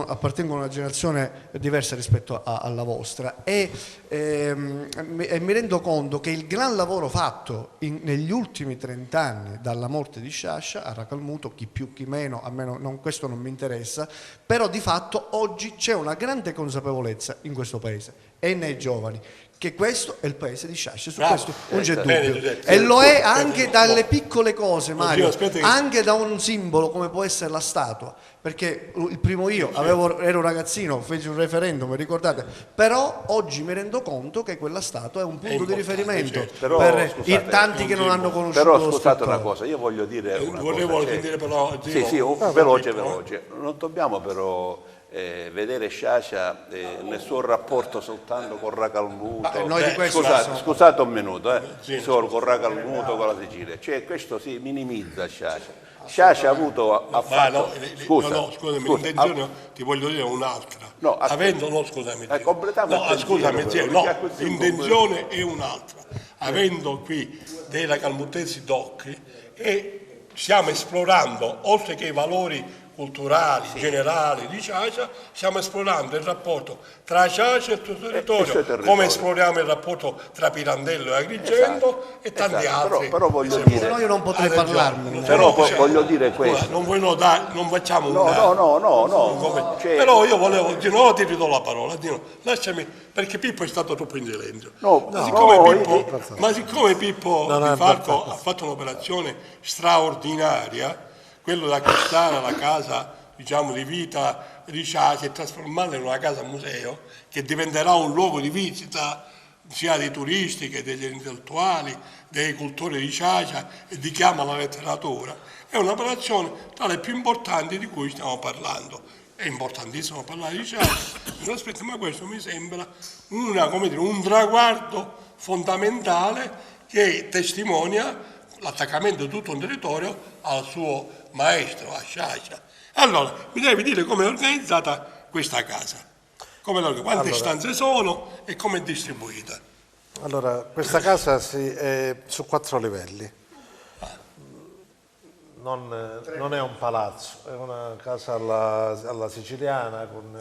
appartengo a una generazione diversa rispetto alla vostra e mi rendo conto che il gran lavoro fatto negli ultimi 30 anni dalla morte di Sciascia a Racalmuto, chi più chi meno, a me questo non mi interessa, però di fatto oggi c'è una grande consapevolezza in questo paese e nei giovani che questo è il paese di Sciascia, su questo non c'è dubbio, e lo è anche dalle piccole cose, Mario, anche da un simbolo come può essere la statua, perché il primo io ero un ragazzino, feci un referendum, ricordate, però oggi mi rendo conto che quella statua è un punto di riferimento per i tanti che non hanno conosciuto. Però scusate una cosa, io voglio dire una cosa, veloce, non dobbiamo però vedere Sciascia nel suo rapporto soltanto con Racalmuto, scusate un minuto, solo con Racalmuto, con la Sicilia, cioè questo si minimizza Sciascia. Sciascia ha fatto scusami, l'intenzione ti voglio dire un'altra. L'intenzione è un'altra. Avendo qui dei racalmutesi DOC e stiamo esplorando, oltre che i valori culturali, generali di Sciascia, stiamo esplorando il rapporto tra Sciascia e il suo territorio, come esploriamo il rapporto tra Pirandello e Agrigento e tanti altri. Però voglio dire, io non potrei parlarne. Però voglio dire questo. Non facciamo No. Però io volevo dire, no, ti ridò la parola, lasciami, perché Pippo è stato troppo in silenzio. Ma siccome Pippo Di Falco ha fatto un'operazione straordinaria, quello di acquistare la casa, diciamo, di vita di Sciascia e trasformarla in una casa museo che diventerà un luogo di visita sia dei turisti che degli intellettuali, dei cultori di Sciascia e di chi ama la letteratura. È un'operazione tra le più importanti di cui stiamo parlando. È importantissimo parlare di Sciascia, ma questo mi sembra un traguardo fondamentale che testimonia l'attaccamento di tutto un territorio al suo maestro, a Sciascia. Allora, mi devi dire come è organizzata questa casa, quante stanze sono e come è distribuita. Allora, questa casa è su 4 livelli, non è un palazzo, è una casa alla siciliana con,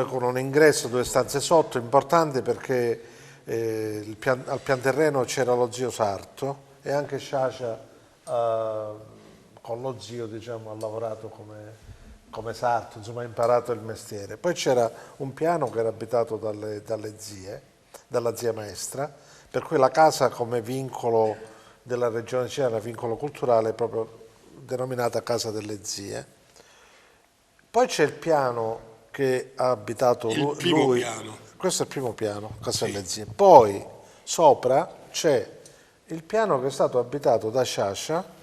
con un ingresso, 2 stanze sotto, importanti perché al pian terreno c'era lo zio Sarto e anche Sciascia con lo zio, diciamo, ha lavorato come sarto, insomma ha imparato il mestiere. Poi c'era un piano che era abitato dalla zia maestra, per cui la casa come vincolo della regione siciliana, vincolo culturale, è proprio denominata Casa delle Zie. Poi c'è il piano che ha abitato lui. Piano. Questo è il primo piano, Casa delle Zie. Poi sopra c'è il piano che è stato abitato da Sciascia,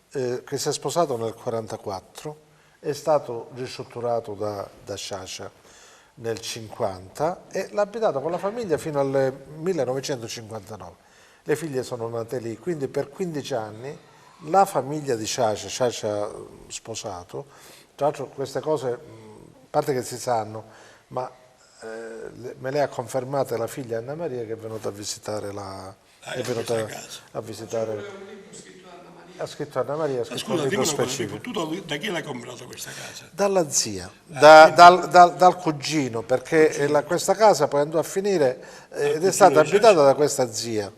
che si è sposato nel 1944, è stato ristrutturato da Sciascia nel 1950 e l'ha abitato con la famiglia fino al 1959. Le figlie sono nate lì, quindi per 15 anni la famiglia di Sciascia sposato, tra l'altro queste cose, a parte che si sanno, ma me le ha confermate la figlia Anna Maria che è venuta a visitare ha scritto Anna Maria, scusa, dimmi una cosa, tu da chi l'hai comprato questa casa? Dalla zia, dal cugino, perché questa casa poi andò a finire ed è stata abitata da questa zia.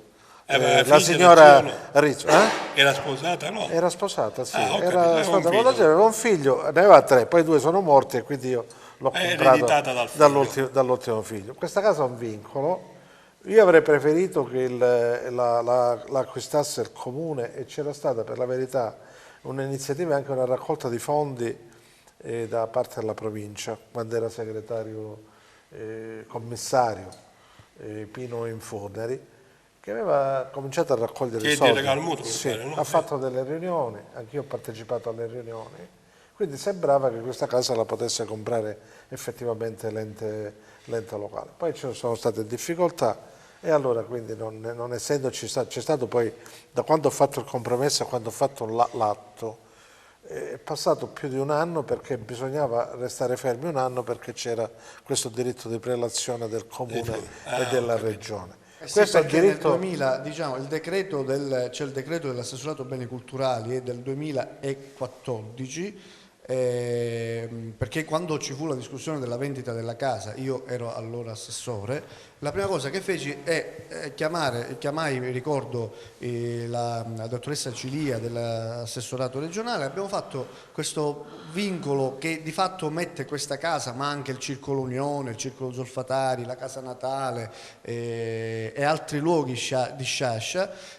La signora Rizzo. Era sposata, no? Era sposata, sì. Era sposata con la zia, aveva un figlio, ne aveva 3, poi 2 sono morti e quindi io l'ho comprata dall'ultimo figlio. Questa casa è un vincolo. Io avrei preferito che l'acquistasse il comune e c'era stata per la verità un'iniziativa e anche una raccolta di fondi da parte della provincia, quando era segretario commissario Pino Infurneri, che aveva cominciato a raccogliere soldi. Ha fatto delle riunioni, anch'io ho partecipato alle riunioni, quindi sembrava che questa casa la potesse comprare effettivamente l'ente locale. Poi ci sono state difficoltà e allora quindi non essendoci c'è stato poi, da quando ho fatto il compromesso a quando ho fatto l'atto, è passato più di un anno perché bisognava restare fermi un anno perché c'era questo diritto di prelazione del comune e della regione. Questo è il diritto... Nel 2000, diciamo, c'è il decreto dell'assessorato beni culturali è del 2014, perché quando ci fu la discussione della vendita della casa, io ero allora assessore, la prima cosa che feci è chiamai, mi ricordo, la dottoressa Cilia dell'assessorato regionale. Abbiamo fatto questo vincolo che di fatto mette questa casa, ma anche il Circolo Unione, il Circolo Zolfatari, la Casa Natale e altri luoghi di Sciascia,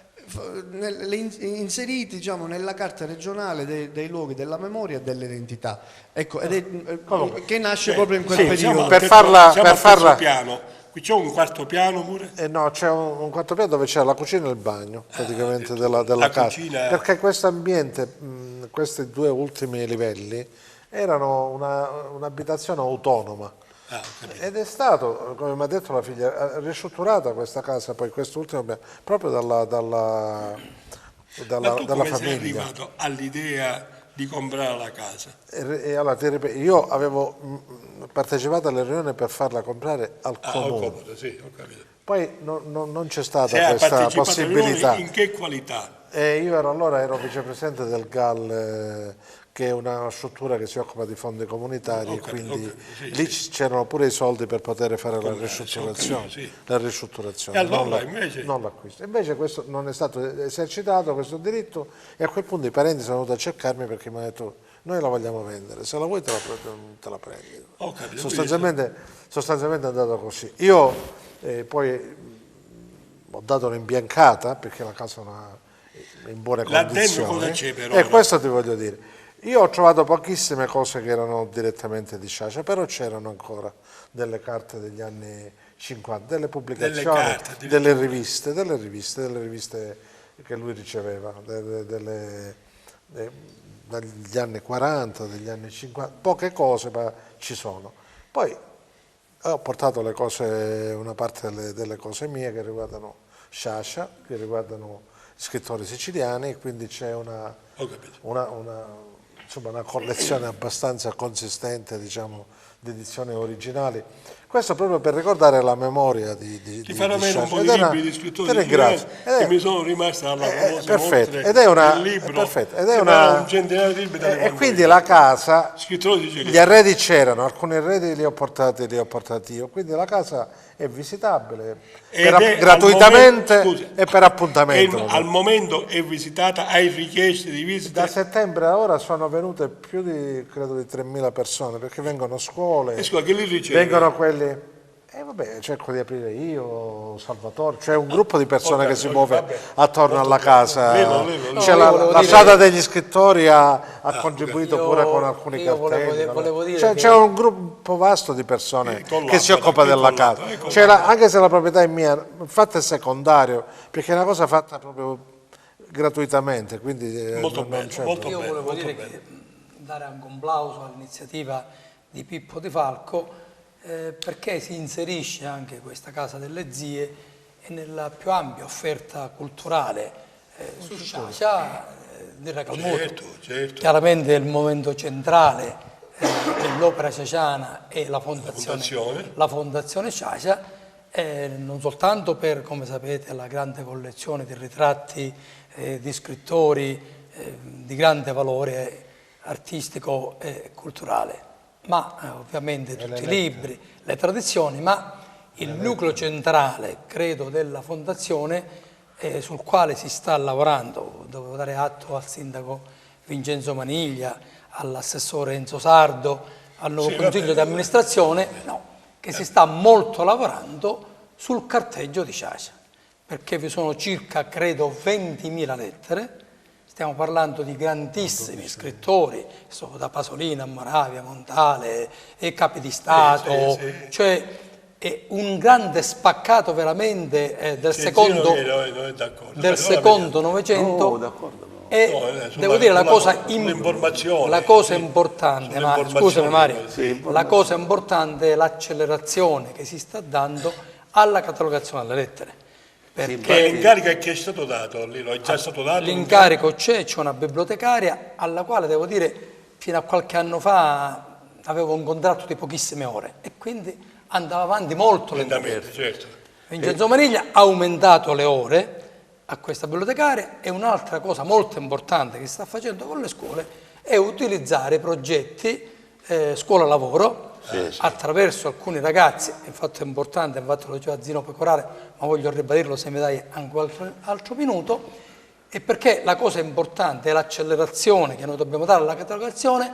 inseriti, diciamo, nella carta regionale dei luoghi della memoria e delle identità, ecco, che nasce proprio in quel periodo. Per farla piano. Qui c'è un quarto piano pure? No, c'è un quarto piano dove c'è la cucina e il bagno praticamente della casa, cucina... perché questo ambiente, questi due ultimi livelli erano un'abitazione autonoma. Ed è stato, come mi ha detto la figlia, ristrutturata questa casa, poi quest'ultimo proprio dalla Ma tu come famiglia. sei arrivato all'idea di comprare la casa? E allora ti ripeto, io avevo partecipato alle riunioni per farla comprare al comune. Sì, ho capito. Poi non c'è stata questa possibilità. In che qualità? Io ero vicepresidente del GAL, che è una struttura che si occupa di fondi comunitari, quindi lì c'erano pure i soldi per poter fare la ristrutturazione. La ristrutturazione, e allora invece? Non l'acquisto. Invece questo non è stato esercitato, questo diritto, e a quel punto i parenti sono venuti a cercarmi perché mi hanno detto: noi la vogliamo vendere, se la vuoi te la prendi. Sostanzialmente è andato così. Io poi ho dato un'imbiancata perché la casa è in buone condizioni. Cosa c'è però? E questo ti voglio dire. Io ho trovato pochissime cose che erano direttamente di Sciascia, però c'erano ancora delle carte degli anni 50, delle pubblicazioni, delle riviste che lui riceveva, dagli anni 40, degli anni 50, poche cose, ma ci sono. Poi ho portato una parte delle cose mie che riguardano Sciascia, che riguardano scrittori siciliani, quindi c'è una collezione abbastanza consistente, diciamo, di edizioni originali. Questo proprio per ricordare la memoria di farò meno un po' di libri di scrittori che mi sono rimasti alla famosa mostre del libro. Un centinaio di libri e quindi la casa, gli arredi c'erano, alcuni arredi li ho portati io, quindi la casa è visitabile gratuitamente e per appuntamento. Al momento è visitata, hai richieste di visita? Da settembre a ora sono venute più di, credo, di 3.000 persone, perché vengono scuole, che li riceve? Vengono quelli... cerco di aprire io, Salvatore, c'è un gruppo di persone che si muove attorno alla casa. C'è la strada degli scrittori ha contribuito pure con alcuni cartelli. C'è un gruppo vasto di persone che si occupa della casa. Anche se la proprietà è mia, infatti è secondario, perché è una cosa fatta proprio gratuitamente. Quindi molto bene. Io volevo dare anche un plauso all'iniziativa di Pippo De Falco, perché si inserisce anche questa Casa delle Zie nella più ampia offerta culturale su Sciascia di Racalmuto. Certo. Chiaramente il momento centrale dell'opera sciasciana è la Fondazione Sciascia, non soltanto per, come sapete, la grande collezione di ritratti di scrittori di grande valore artistico e culturale, ma ovviamente tutti i libri, le tradizioni, ma il nucleo centrale, credo, della Fondazione sul quale si sta lavorando. Devo dare atto al sindaco Vincenzo Maniglia, all'assessore Enzo Sardo, al nuovo consiglio di amministrazione, che si sta molto lavorando sul carteggio di Sciascia, perché vi sono circa, credo, 20.000 lettere. Stiamo parlando di grandissimi scrittori, da Pasolini a Moravia, Montale, e Capi di Stato, cioè è un grande spaccato veramente del secondo Novecento. E devo dire la cosa importante, ma scusami Mario, la cosa importante è l'accelerazione che si sta dando alla catalogazione delle lettere. Perché l'incarico è che è stato dato, è già stato dato? L'incarico c'è una bibliotecaria alla quale, devo dire, fino a qualche anno fa avevo un contratto di pochissime ore e quindi andava avanti molto lentamente. Certo. Vincenzo Maniglia ha aumentato le ore a questa bibliotecaria, e un'altra cosa molto importante che sta facendo con le scuole è utilizzare progetti scuola-lavoro, attraverso alcuni ragazzi. Il fatto è importante, infatti lo diceva Zino Pecoraro, ma voglio ribadirlo se mi dai anche qualche altro minuto, e perché la cosa importante è l'accelerazione che noi dobbiamo dare alla catalogazione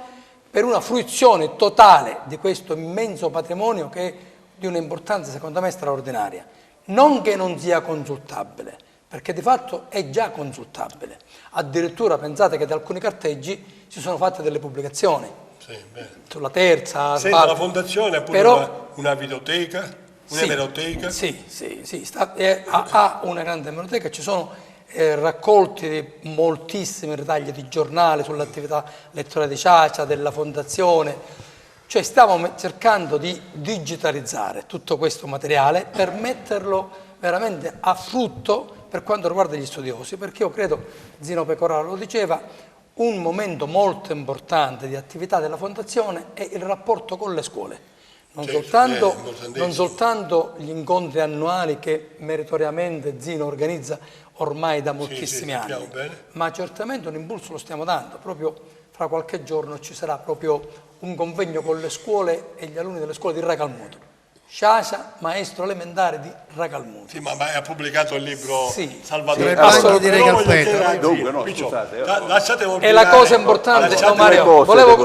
per una fruizione totale di questo immenso patrimonio, che è di un'importanza secondo me straordinaria. Non che non sia consultabile, perché di fatto è già consultabile. Addirittura pensate che da alcuni carteggi si sono fatte delle pubblicazioni. Sulla terza, senza la fondazione, però una videoteca, un'emeroteca. Ha una grande emeroteca, ci sono raccolti di moltissimi ritagli di giornali sull'attività lettorale di Sciascia, della fondazione. Cioè stiamo cercando di digitalizzare tutto questo materiale per metterlo veramente a frutto per quanto riguarda gli studiosi, perché io credo, Zino Pecoraro lo diceva, un momento molto importante di attività della Fondazione è il rapporto con le scuole. Non soltanto gli incontri annuali che meritoriamente Zino organizza ormai da moltissimi anni, ma certamente un impulso lo stiamo dando. Proprio fra qualche giorno ci sarà proprio un convegno con le scuole e gli alunni delle scuole di Racalmuto. Sciascia, maestro elementare di Racalmuto. Sì, ma ha pubblicato il libro Salvatore Pagni di Regalpetto. Dunque, no, scusate. E la cosa importante, Mario, volevo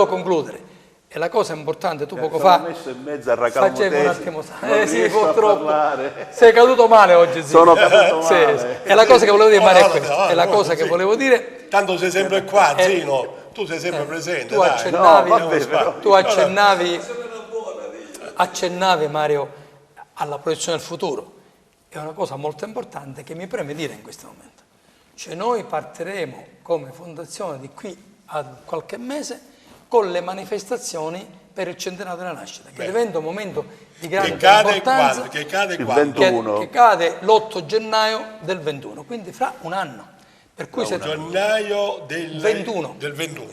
concludere. E la cosa importante, tu poco fa facevi un attimo, purtroppo sei caduto male oggi, sono caduto male. E la cosa che volevo dire, Mario, è questa. E la cosa che volevo dire, tanto sei sempre qua, Zino, tu sei sempre presente. Tu accennavi, Mario, alla proiezione del futuro. È una cosa molto importante che mi preme dire in questo momento. Cioè noi partiremo come fondazione di qui a qualche mese con le manifestazioni per il centenario della nascita, che diventa un momento di grande importanza, che cade il 21. Che cade l'8 gennaio del 21, quindi fra un anno. Per cui gennaio del 21.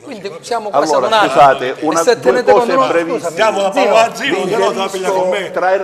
Quindi sì, siamo quasi a un anno. Scusate, due cose brevissime. Stiamo a parlare, Zino, se no la piglia con me. Tra i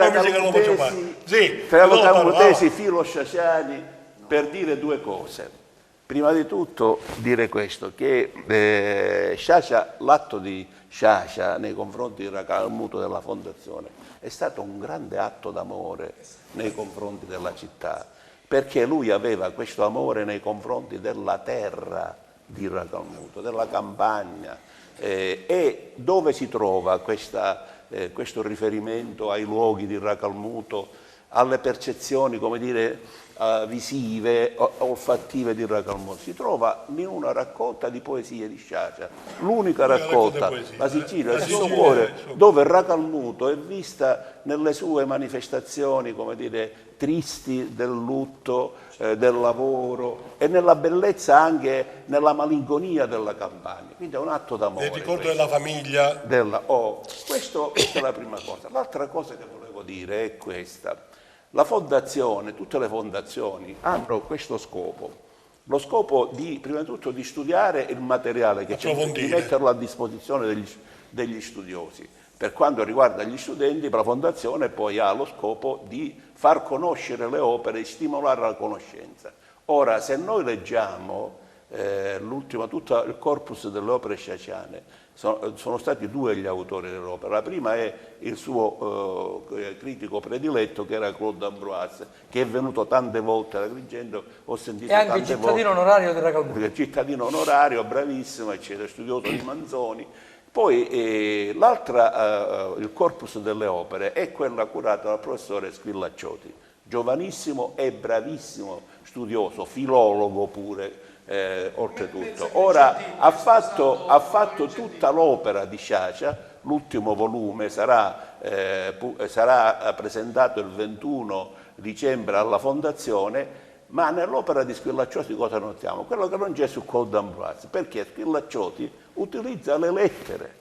racalmutesi filo-sciasciani, per dire due cose. Prima di tutto dire questo, che Sciascia, l'atto di Sciascia nei confronti di Racalmuto della Fondazione è stato un grande atto d'amore nei confronti della città, perché lui aveva questo amore nei confronti della terra di Racalmuto, della campagna, e dove si trova questo riferimento ai luoghi di Racalmuto, alle percezioni, come dire, visive, olfattive di Racalmuto. Si trova in una raccolta di poesie di Sciascia, l'unica raccolta, la Sicilia, il suo cuore, dove Racalmuto è vista nelle sue manifestazioni, come dire, tristi del lutto, del lavoro, e nella bellezza anche nella malinconia della campagna. Quindi è un atto d'amore. Il ricordo della famiglia. Questa è la prima cosa. L'altra cosa che volevo dire è questa. La fondazione, tutte le fondazioni hanno questo scopo. Lo scopo prima di tutto, di studiare il materiale che c'è, di metterlo a disposizione degli studiosi. Per quanto riguarda gli studenti, la fondazione poi ha lo scopo di far conoscere le opere e stimolare la conoscenza. Ora, se noi leggiamo tutto il corpus delle opere sciasciane, sono stati due gli autori dell'opera. La prima è il suo critico prediletto, che era Claude Ambroise, che è venuto tante volte ad Agrigento, ho sentito e anche il cittadino onorario di Racalmuto. Cittadino onorario, bravissimo, eccetera, studioso di Manzoni. Poi l'altra, il corpus delle opere, è quella curata dal professore Squillacciotti, giovanissimo e bravissimo studioso, filologo pure, oltretutto. Ora ha fatto tutta l'opera di Sciascia, l'ultimo volume sarà presentato il 21 dicembre alla Fondazione, ma nell'opera di Squillacciotti cosa notiamo? Quello che non c'è su Claude Ambroise, perché Squillacciotti utilizza le lettere.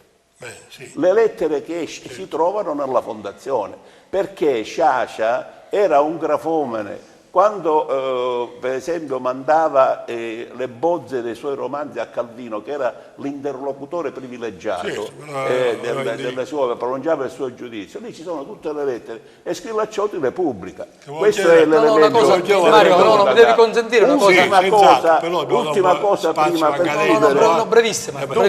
Le lettere che si trovano nella Fondazione, perché Sciascia era un grafomane quando per esempio mandava le bozze dei suoi romanzi a Calvino, che era l'interlocutore privilegiato delle sue, pronunciava il suo giudizio, lì ci sono tutte le lettere e Schillacciotti le pubblica. Questo è l'elemento. Mario, no, mi devi consentire una cosa. Ultima cosa prima per chiudere. Brevissima. Però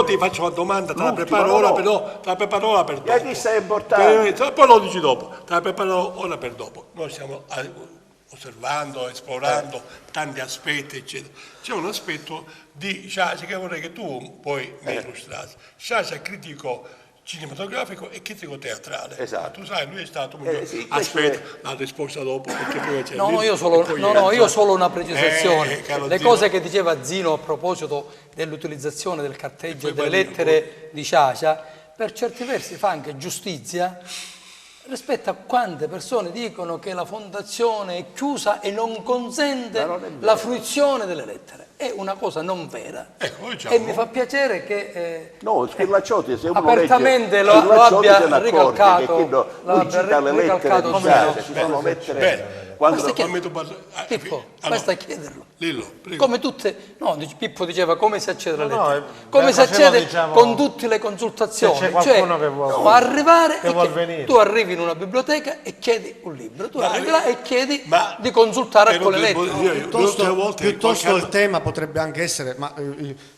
ti faccio una domanda, te la preparo ora, però te la preparo ora per dopo. Chi sta importante? Poi lo dici dopo, te la preparo ora per dopo. Noi stiamo osservando, esplorando tanti aspetti, eccetera. C'è un aspetto di Sciascia che vorrei che tu poi mi illustrassi. Sciascia è critico cinematografico e critico teatrale. Esatto. Tu sai, lui è stato aspetta la risposta dopo, perché prima c'è io solo una precisazione. Le cose che diceva Zino a proposito dell'utilizzazione del carteggio e delle lettere di Sciascia, per certi versi fa anche giustizia rispetto a quante persone dicono che la fondazione è chiusa e non consente la fruizione delle lettere. È una cosa non vera. E mi fa piacere che Schillacciotti, se uno apertamente legge, lo abbia ricalcato. Lui cita le lettere di Sciascia, ci sono lettere. Pippo, basta chiederlo. Lillo, come tutte, Pippo diceva come si accede alla lettera, come si accede con tutte le consultazioni, c'è qualcuno che vuole, può arrivare venire. Tu arrivi in una biblioteca e chiedi un libro, tu arrivi là e chiedi di consultare con le lettere. Piuttosto il tema potrebbe anche essere, ma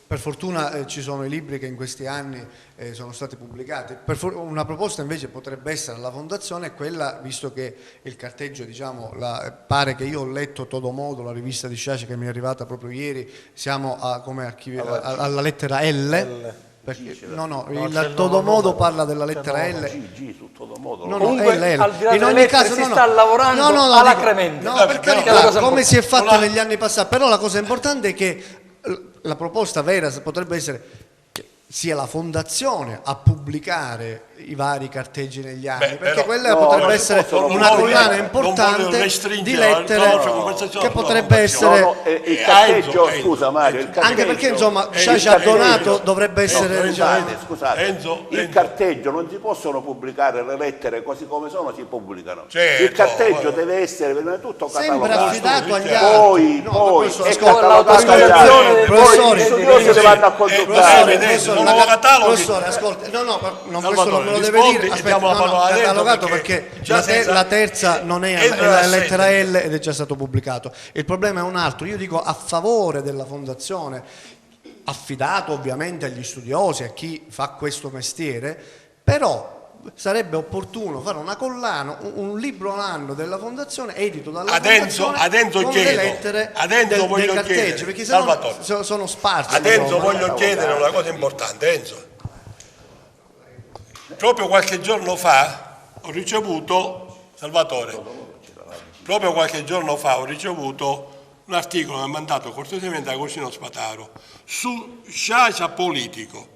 per fortuna ci sono i libri che in questi anni sono stati pubblicati. Una proposta invece potrebbe essere alla Fondazione quella, visto che il carteggio, diciamo, pare che io ho letto Todomodo, la rivista di Sciascia che mi è arrivata proprio ieri, siamo alla lettera L. Perché, il Todomodo parla della lettera L. G su Todomodo. Comunque, al di là in ogni caso si sta lavorando alacremente. Per carità, come si è fatto negli anni passati, però la cosa importante è che la proposta vera potrebbe essere che sia la Fondazione a pubblicare i vari carteggi negli anni, perché quella potrebbe essere una collana importante di lettere che potrebbe essere il carteggio, scusa Mario, anche perché insomma Sciascia donato dovrebbe essere scusate, il carteggio non si possono pubblicare le lettere così come sono, si pubblicano. Il carteggio deve essere prima di tutto catalogato, sempre affidato agli altri. Poi è catalogato, poi gli studiosi le vanno a consultare. Professore, ascolta, questo non me lo deve dire, catalogato perché la terza non è la lettera L ed è già stato pubblicato. Il problema è un altro, io dico a favore della Fondazione, affidato ovviamente agli studiosi, a chi fa questo mestiere, però sarebbe opportuno fare una collana, un libro all'anno della Fondazione edito dalla Fondazione con le lettere dei carteggi, perché sennò sono sparsi. Adesso voglio chiedere una cosa importante, Enzo. Proprio qualche giorno fa ho ricevuto, Salvatore, un articolo che mi ha mandato cortesemente Agostino Spataro su Sciascia politico.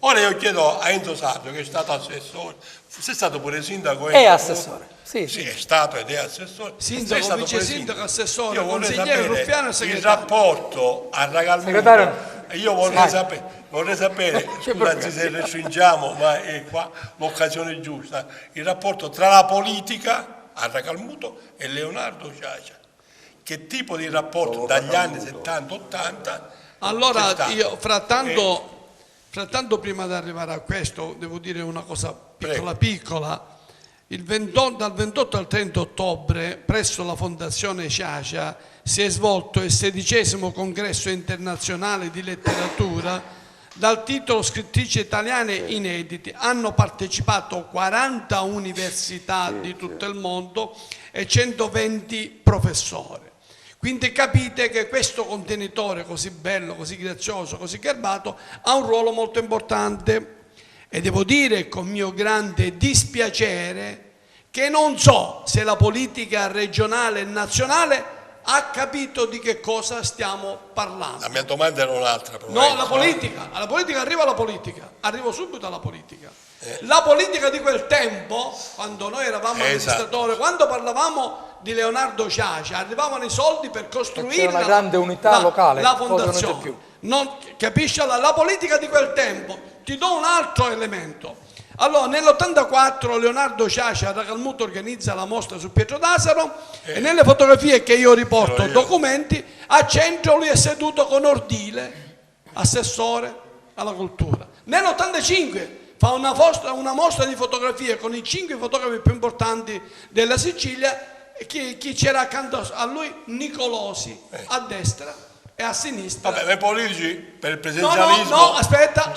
Ora io chiedo a Enzo Sardo, che è stato assessore, sei stato pure sindaco? È assessore, sì, è stato ed è assessore. Sindaco, vice sindaco, assessore, consigliere Ruffiano e segretario. Il rapporto a Ragalmuto. Io vorrei sapere, scusa se restringiamo, ma è qua l'occasione giusta, il rapporto tra la politica a Ragalmuto e Leonardo Sciascia. Che tipo di rapporto dagli anni 70-80? Allora, io frattanto prima di arrivare a questo, devo dire una cosa piccola. Dal 28 al 30 ottobre presso la Fondazione Sciascia si è svolto il 16° congresso internazionale di letteratura dal titolo Scrittrici italiane inediti. Hanno partecipato 40 università di tutto il mondo e 120 professori. Quindi capite che questo contenitore così bello, così grazioso, così garbato ha un ruolo molto importante. E devo dire con mio grande dispiacere che non so se la politica regionale e nazionale ha capito di che cosa stiamo parlando. La mia domanda era un'altra. No, alla politica arrivo subito alla politica. La politica di quel tempo, quando noi eravamo amministratori, quando parlavamo di Leonardo Sciascia, arrivavano i soldi per costruire una grande unità locale, la fondazione. Capisci? La politica di quel tempo, ti do un altro elemento. Allora, nell'84 Leonardo Sciascia da Calmuto organizza la mostra su Pietro D'Asaro e nelle fotografie che io riporto, documenti, a centro lui è seduto con Ordile, assessore alla cultura. Nell'85 fa una mostra di fotografie con i 5 fotografi più importanti della Sicilia. Chi c'era accanto a lui? Nicolosi, a destra e a sinistra. Vabbè, i politici per il presenzialismo. No, aspetta.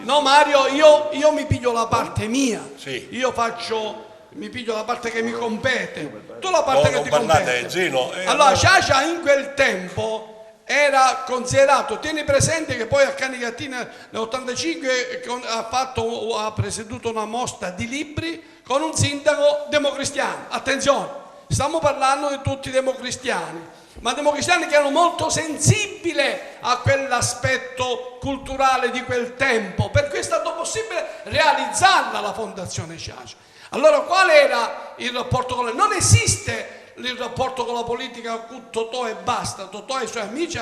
No, Mario, io mi piglio la parte mia. Sì. Mi piglio la parte che mi compete. Tu la parte che ti compete. Zino, allora, Sciascia in quel tempo era considerato, tieni presente che poi a Canicatina nell'85 ha presieduto una mostra di libri con un sindaco democristiano. Attenzione, stiamo parlando di tutti democristiani, ma democristiani che erano molto sensibili a quell'aspetto culturale di quel tempo, per cui è stato possibile realizzarla la Fondazione Sciascia. Allora, qual era il rapporto con lei? Non esiste il rapporto con la politica con Totò e basta, Totò e i suoi amici,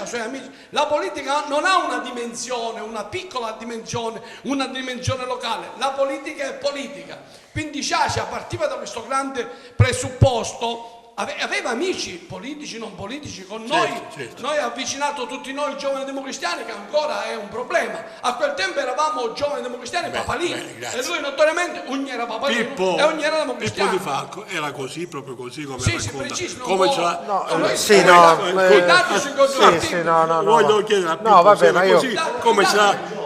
la politica non ha una dimensione, una piccola dimensione, una dimensione locale, la politica è politica. Quindi Sciascia partiva da questo grande presupposto, aveva amici politici, non politici con noi, certo. Noi ha avvicinato tutti noi giovani democristiani, che ancora è un problema. A quel tempo eravamo giovani democristiani papalini, e lui notoriamente ogni era papalino e ogni era democristiano. Pippo Di Falco era così, proprio così come racconta. Preciso, come ce l'ha? Voglio chiedere a Pippo così,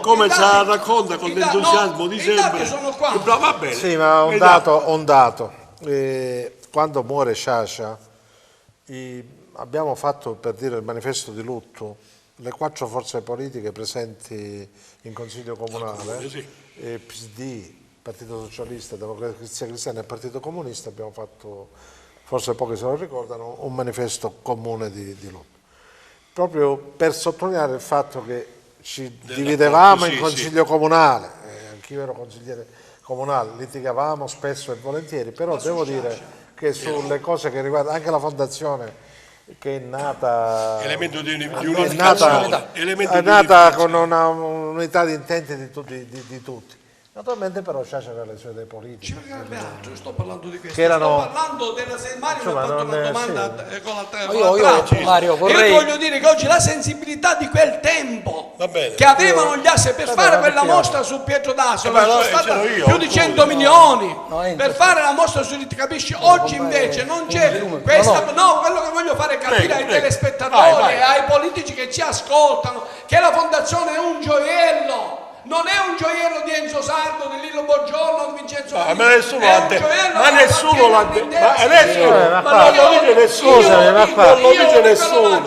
come ce la racconta con l'entusiasmo di sempre. Va bene. Sì, ma un dato. Quando muore Sciascia, abbiamo fatto, per dire, il manifesto di lutto, le 4 forze politiche presenti in Consiglio Comunale, PSD, Partito Socialista, Democrazia Cristiana e Partito Comunista, abbiamo fatto, forse pochi se lo ricordano, un manifesto comune di lutto. Proprio per sottolineare il fatto che ci dividevamo in Consiglio Comunale, anch'io ero consigliere comunale, litigavamo spesso e volentieri, però devo dire che sulle cose che riguardano anche la fondazione, che è nata con un'unità di intenti di tutti. Naturalmente però Sciascia aveva le sue idee politiche. Io sto parlando di questo, sto parlando della Mario mi ha fatto una domanda con la Mario, io voglio dire che oggi la sensibilità di quel tempo che avevano gli assi per fare quella mostra su Pietro D'Asaro sono stata più di 100 milioni per fare la mostra su capisci? Oggi invece non c'è questa, quello che voglio fare capire ai telespettatori e ai politici che ci ascoltano, che la fondazione è un gioiello. Non è un gioiello di Enzo Sardo, di Lillo Bongiorno, di Vincenzo ma nessuno l'ha detto. Ma nessuno l'ha detto. Ma non lo dice nessuno. Non lo dice nessuno.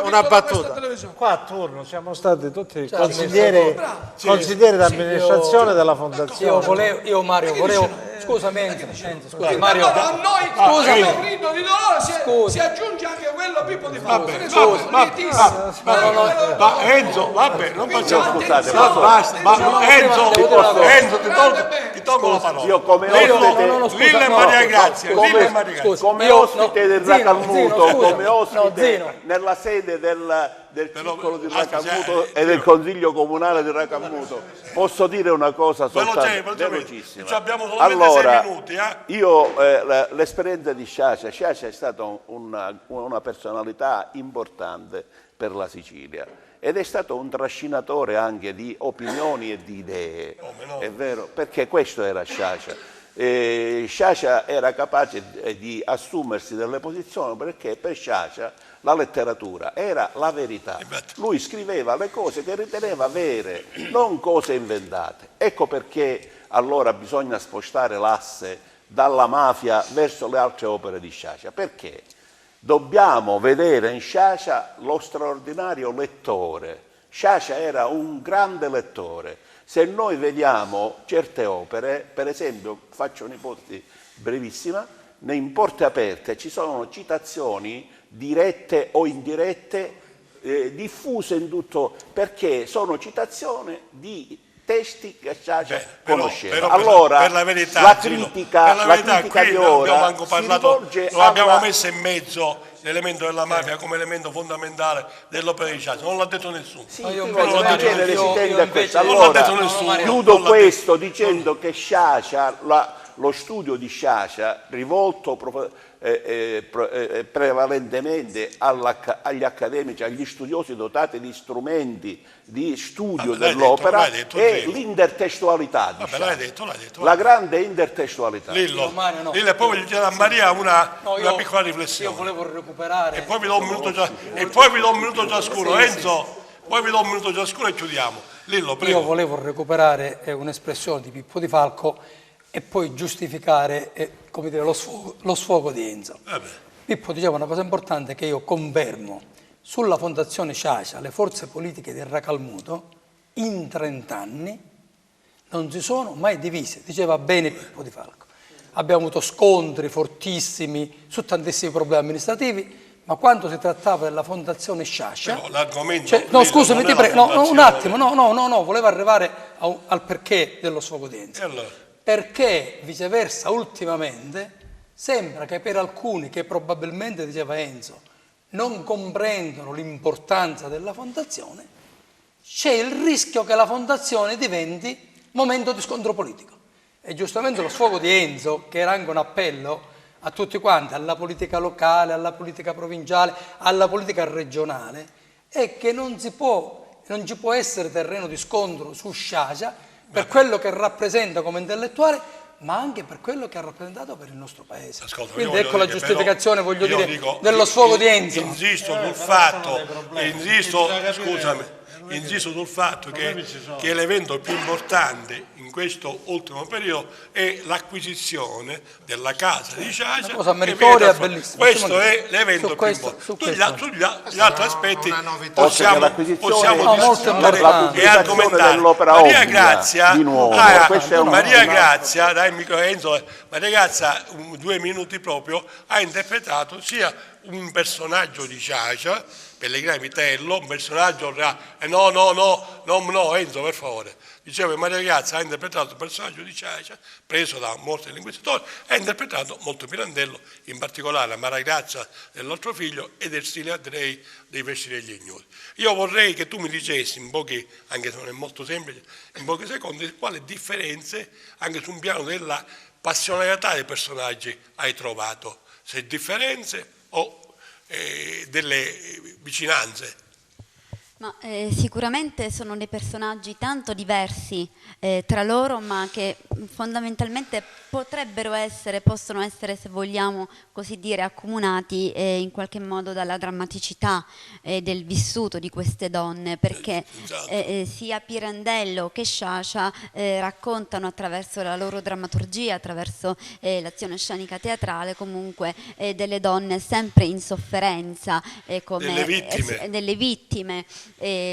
Una battuta. Qua a turno siamo stati tutti consiglieri d'amministrazione della fondazione. Io Mario volevo... Scusami, Mario. A noi, scusa, io grido di dolore, si aggiunge anche quello Pippo Di Falco. Ma Enzo, vabbè, non facciamo scusate, basta. Enzo, ti tolgo la parola. Io come ospite, Lilla e Maria Grazia, come ospite del Racalmuto, come ospite nella sede del circolo di Racalmuto e del Consiglio Comunale di Racalmuto, posso dire una cosa soltanto velocissima. Abbiamo solamente 6 minuti. Io l'esperienza di Sciascia è stata una personalità importante per la Sicilia ed è stato un trascinatore anche di opinioni e di idee, è vero, perché questo era Sciascia. Sciascia era capace di assumersi delle posizioni perché per Sciascia la letteratura era la verità. Lui scriveva le cose che riteneva vere, non cose inventate. Ecco perché allora bisogna spostare l'asse dalla mafia verso le altre opere di Sciascia. Perché? Dobbiamo vedere in Sciascia lo straordinario lettore. Sciascia era un grande lettore. Se noi vediamo certe opere, per esempio, faccio un'ipotesi brevissima, in Porte Aperte ci sono citazioni dirette o indirette diffuse in tutto, perché sono citazioni di testi che Sciascia conosceva. Però allora, per la verità, la Gino, critica, per la verità di ora abbiamo parlato, si lo abbiamo messo in mezzo l'elemento della mafia come elemento fondamentale dell'opera di Sciascia, non l'ha detto nessuno. Sì, si tende a questo. Allora, chiudo questo dicendo che Sciascia, lo studio di Sciascia, rivolto prevalentemente agli accademici, agli studiosi dotati di strumenti di studio dell'opera, è l'intertestualità di Sciascia. La grande intertestualità. Lillo, e poi gli chiede a Maria una piccola riflessione. Io volevo recuperare... E poi vi do un minuto ciascuno. Enzo, poi vi do un minuto ciascuno e chiudiamo. Lillo, prego. Io volevo recuperare un'espressione di Pippo Di Falco e poi giustificare come dire, lo sfogo di Enzo. Pippo diceva una cosa importante che io confermo: sulla Fondazione Sciascia le forze politiche del Racalmuto in 30 anni non si sono mai divise, diceva bene Pippo Di Falco. Abbiamo avuto scontri fortissimi su tantissimi problemi amministrativi, ma quando si trattava della Fondazione Sciascia... no, scusami, ti prego, un attimo, volevo arrivare al perché dello sfogo di Enzo. Perché viceversa ultimamente sembra che per alcuni, che probabilmente, diceva Enzo, non comprendono l'importanza della fondazione, c'è il rischio che la fondazione diventi momento di scontro politico. E giustamente lo sfogo di Enzo, che era anche un appello a tutti quanti, alla politica locale, alla politica provinciale, alla politica regionale, è che non ci può essere terreno di scontro su Sciascia per quello che rappresenta come intellettuale, ma anche per quello che ha rappresentato per il nostro paese. Quindi ecco la giustificazione, dello sfogo di Enzo. Insisto sul fatto che l'evento più importante in questo ultimo periodo è l'acquisizione della casa di Sciascia. Una cosa meritoria e bellissima. Questo è l'evento più importante. Sugli altri aspetti possiamo discutere e argomentare. Maria Grazia, dai micro Enzo, Maria Grazia 2 minuti proprio, ha interpretato sia un personaggio di Sciascia, Pellegrino Vitello, un personaggio no, Enzo, per favore. Dicevo che Maria Grazia ha interpretato un personaggio di Sciascia preso da Morte dell'Inquisitore, ha interpretato molto Pirandello, in particolare Maria Grazia dell'altro figlio ed Ersilia Drei dei Pesci degli Ignoti. Io vorrei che tu mi dicessi in pochi, anche se non è molto semplice, in pochi secondi, quali differenze anche su un piano della passionalità dei personaggi hai trovato, se differenze o delle vicinanze. Ma, sicuramente sono dei personaggi tanto diversi tra loro, ma che fondamentalmente possono essere, se vogliamo così dire, accomunati in qualche modo dalla drammaticità del vissuto di queste donne, perché sia Pirandello che Sciascia raccontano attraverso la loro drammaturgia, attraverso l'azione scenica teatrale, comunque delle donne sempre in sofferenza, delle vittime,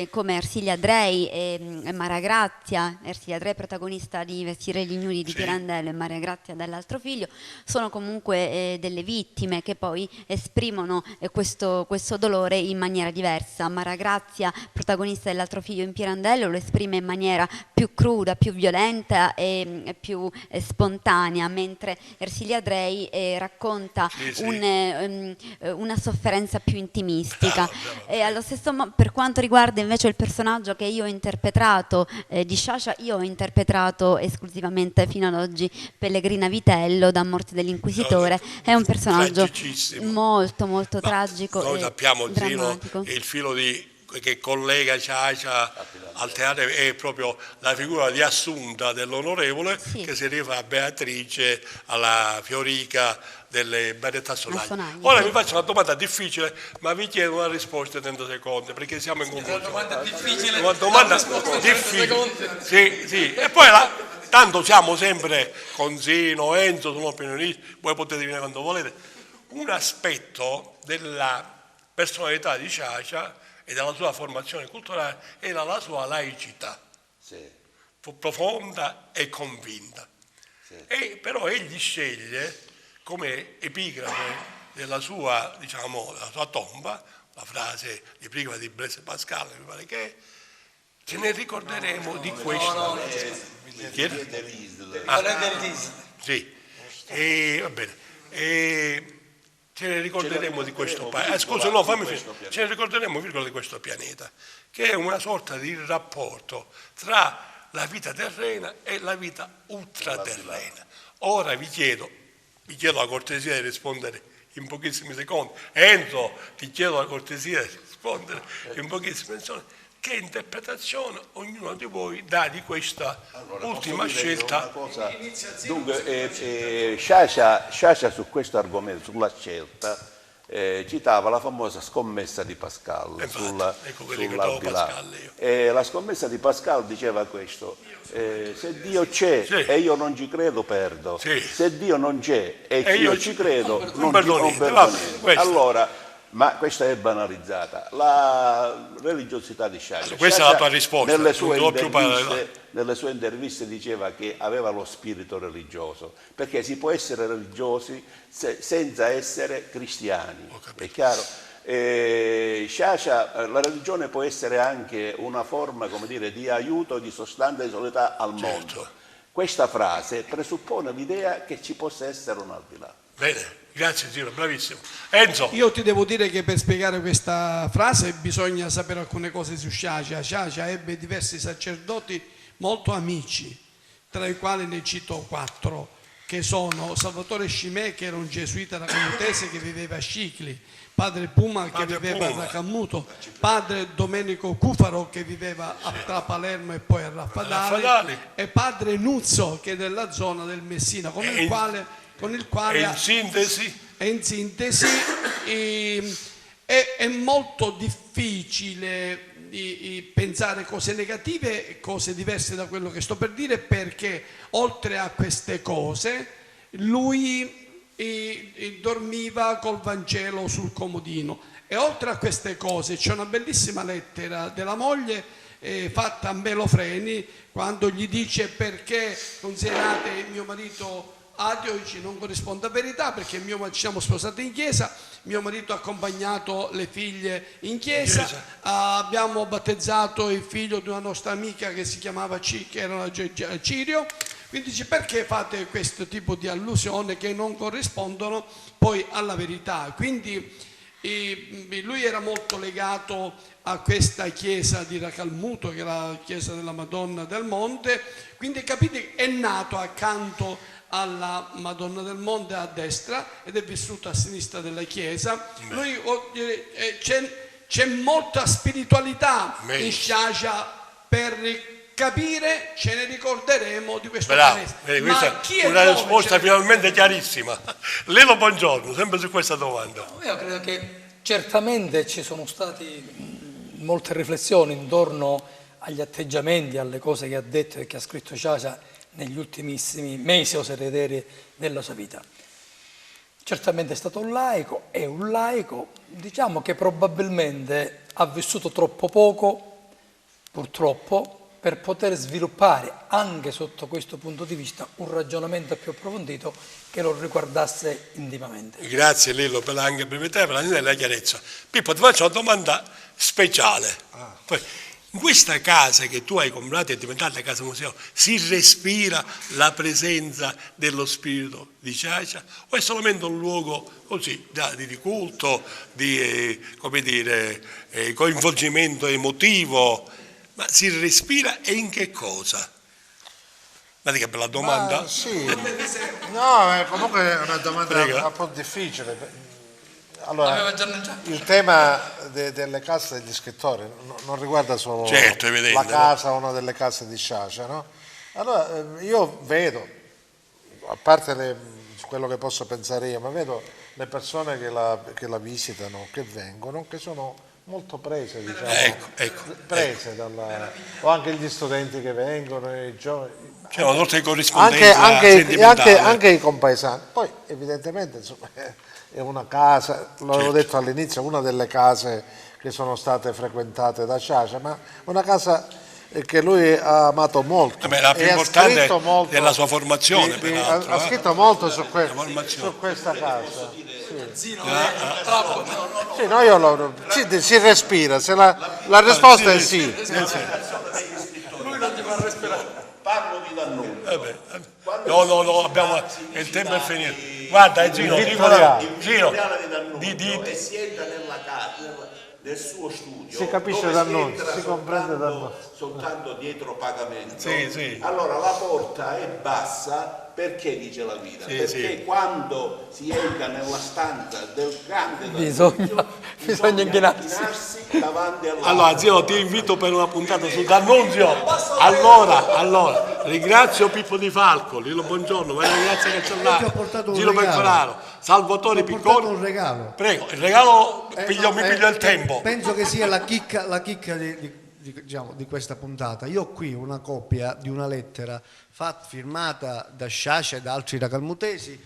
come Ersilia Drei e Maria Grazia. Ersilia Drei protagonista di Vestire gli ignudi di Pirandello e Maria Grazia dall'altro figlio, sono comunque delle vittime che poi esprimono questo dolore in maniera diversa. Maria Grazia, protagonista dell'altro figlio in Pirandello, lo esprime in maniera più cruda, più violenta e più spontanea, mentre Ersilia Drei racconta una sofferenza più intimistica. E allo stesso modo, per quanto riguarda invece il personaggio che io ho interpretato di Sciascia, io ho interpretato esclusivamente fino ad oggi Pellegrina Vitello da Morte dell'Inquisitore. È un personaggio molto molto tragico. Noi sappiamo, drammatico. Zino, il filo che collega Sciascia al teatro è proprio la figura di Assunta dell'onorevole, che si rifà a Beatrice, alla Fiorica delle Barretta Sonagli. Ora vi faccio una domanda difficile, ma vi chiedo una risposta in 30 secondi, perché siamo in conclusione. Una domanda difficile. Sì. E poi tanto siamo sempre con Zino, Enzo, sono opinionisti, voi potete venire quando volete. Un aspetto della personalità di Sciascia e della sua formazione culturale era la sua laicità, profonda e convinta. E però egli sceglie come epigrafe della sua, della sua tomba, la frase epigrafe di Blaise Pascal, mi pare che ce ne ricorderemo di questo. Sì, va bene. Ce ne ricorderemo di questo paese. Scusa, no, fammi finire. Ce ne ricorderemo, virgola, di questo pianeta, che è una sorta di rapporto tra la vita terrena e la vita ultraterrena. Ora vi chiedo la cortesia di rispondere in pochissimi secondi. Enzo, ti chiedo la cortesia di rispondere in pochissimi secondi. Che interpretazione ognuno di voi dà di questa ultima scelta? Dunque, Sciascia su questo argomento, sulla scelta, citava la famosa scommessa di Pascal sull'aldilà. La scommessa di Pascal diceva questo: se Dio c'è e io non ci credo, perdo. Se Dio non c'è e io ci credo, non perdo niente. Allora, ma questa è banalizzata. La religiosità di Sciascia. Questa è la tua risposta. Nelle sue interviste diceva che aveva lo spirito religioso, perché si può essere religiosi senza essere cristiani. È chiaro? Sciascia, la religione può essere anche una forma, come dire, di aiuto, di sostanza, di solidarietà al mondo. Questa frase presuppone l'idea che ci possa essere un al di là. Bene. Grazie Giro, bravissimo. Enzo. Io ti devo dire che per spiegare questa frase bisogna sapere alcune cose su Sciascia. Sciascia ebbe diversi sacerdoti molto amici, tra i quali ne cito 4, che sono Salvatore Scimè, che era un gesuita racamutese che viveva a Scicli, padre Puma che viveva a Raccamuto, padre Domenico Cufaro che viveva tra Palermo e poi a Raffadali, e padre Nuzzo che è della zona del Messina, con il quale in sintesi è molto difficile pensare cose negative e cose diverse da quello che sto per dire, perché oltre a queste cose lui dormiva col Vangelo sul comodino, e oltre a queste cose c'è una bellissima lettera della moglie fatta a Melofreni, quando gli dice: perché considerate mio marito adio? Non corrisponde a verità, perché ci siamo sposati in chiesa, mio marito ha accompagnato le figlie in chiesa, abbiamo battezzato il figlio di una nostra amica che si chiamava che era Cirio, quindi dice: perché fate questo tipo di allusione che non corrispondono poi alla verità? Quindi lui era molto legato a questa chiesa di Racalmuto, che è la chiesa della Madonna del Monte, quindi capite, è nato accanto alla Madonna del Monte a destra ed è vissuto a sinistra della chiesa. Lui, c'è molta spiritualità in Sciascia, per capire, ce ne ricorderemo di questo paese. Questa è una risposta finalmente chiarissima. Lelo, buongiorno, sempre su questa domanda. Io credo che certamente ci sono state molte riflessioni intorno agli atteggiamenti, alle cose che ha detto e che ha scritto Sciascia negli ultimissimi mesi, oserei dire, della sua vita. Certamente è stato un laico, è un laico, diciamo che probabilmente ha vissuto troppo poco, purtroppo, per poter sviluppare anche sotto questo punto di vista un ragionamento più approfondito che lo riguardasse intimamente. Grazie Lillo per anche brevità e per la chiarezza. Pippo, ti faccio una domanda speciale. In questa casa che tu hai comprato e è diventata casa museo, si respira la presenza dello spirito di Sciascia, o è solamente un luogo così di culto, di coinvolgimento emotivo? Ma si respira, e in che cosa? Ma che bella domanda. Sì, no, comunque è una domanda un po' difficile. Allora, il tema delle case degli scrittori non riguarda solo la casa, una delle case di Sciascia, no? Allora, io vedo, a parte quello che posso pensare io, ma vedo le persone che la visitano, che vengono, che sono molto prese, diciamo, prese o anche gli studenti che vengono, i giovani. C'è una sorta di corrispondenza sentimentale. Anche i compaesani. Poi, evidentemente, insomma, è una casa, l'avevo detto all'inizio, una delle case che sono state frequentate da Sciascia, ma una casa che lui ha amato molto. La più importante della sua formazione. Ha scritto molto su questa casa. Zino, Sì, no, si respira, se la risposta è sì. lui non ti fa respirare. Parlo di D'Annunzio. No, il tempo è finito. Guarda, Gino, il Vittoriano di D'Annunzio e si entra nella casa, nel suo studio. Si capisce D'Annunzio, si comprende D'Annunzio. Soltanto dietro pagamento. Sì. Allora la porta è bassa. Perché dice la vita? Perché quando si entra nella stanza del grande bisogna inchinarsi davanti alla... Allora, zio, ti invito per una puntata su D'Annunzio. Allora, ringrazio Pippo Di Falco, Lilo Buongiorno, Maria Grazia Cancellari, Ti ho portato un Gino regalo. Pecoraro, Salvatore Ti ho portato Piccolo. un regalo. Prego, il regalo mi piglio il tempo. Penso che sia la chicca di questa puntata. Io ho qui una copia di una lettera firmata da Sciascia e da altri racalmutesi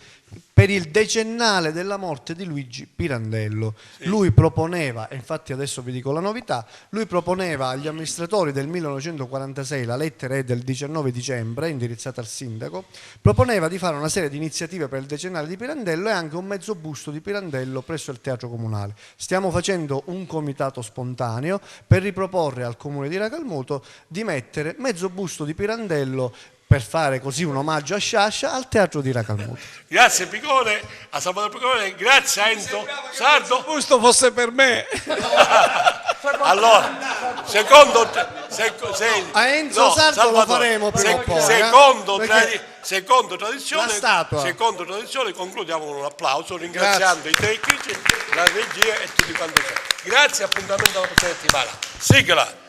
per il decennale della morte di Luigi Pirandello. Lui proponeva, e infatti adesso vi dico la novità, lui proponeva agli amministratori del 1946, la lettera è del 19 dicembre, indirizzata al sindaco, proponeva di fare una serie di iniziative per il decennale di Pirandello e anche un mezzo busto di Pirandello presso il Teatro Comunale. Stiamo facendo un comitato spontaneo per riproporre al Comune di Racalmuto di mettere mezzo busto di Pirandello per fare così un omaggio a Sciascia al Teatro di Racalmuto. Grazie Piccone, a Salvatore Piccone, grazie a Enzo Sardo. Questo fosse per me. Allora, secondo A Enzo Sardo lo faremo prima o poi. Secondo tradizione, La statua. concludiamo con un applauso ringraziando i tecnici, la regia e tutti quanti. Grazie, appuntamento alla prossima settimana. Sigla.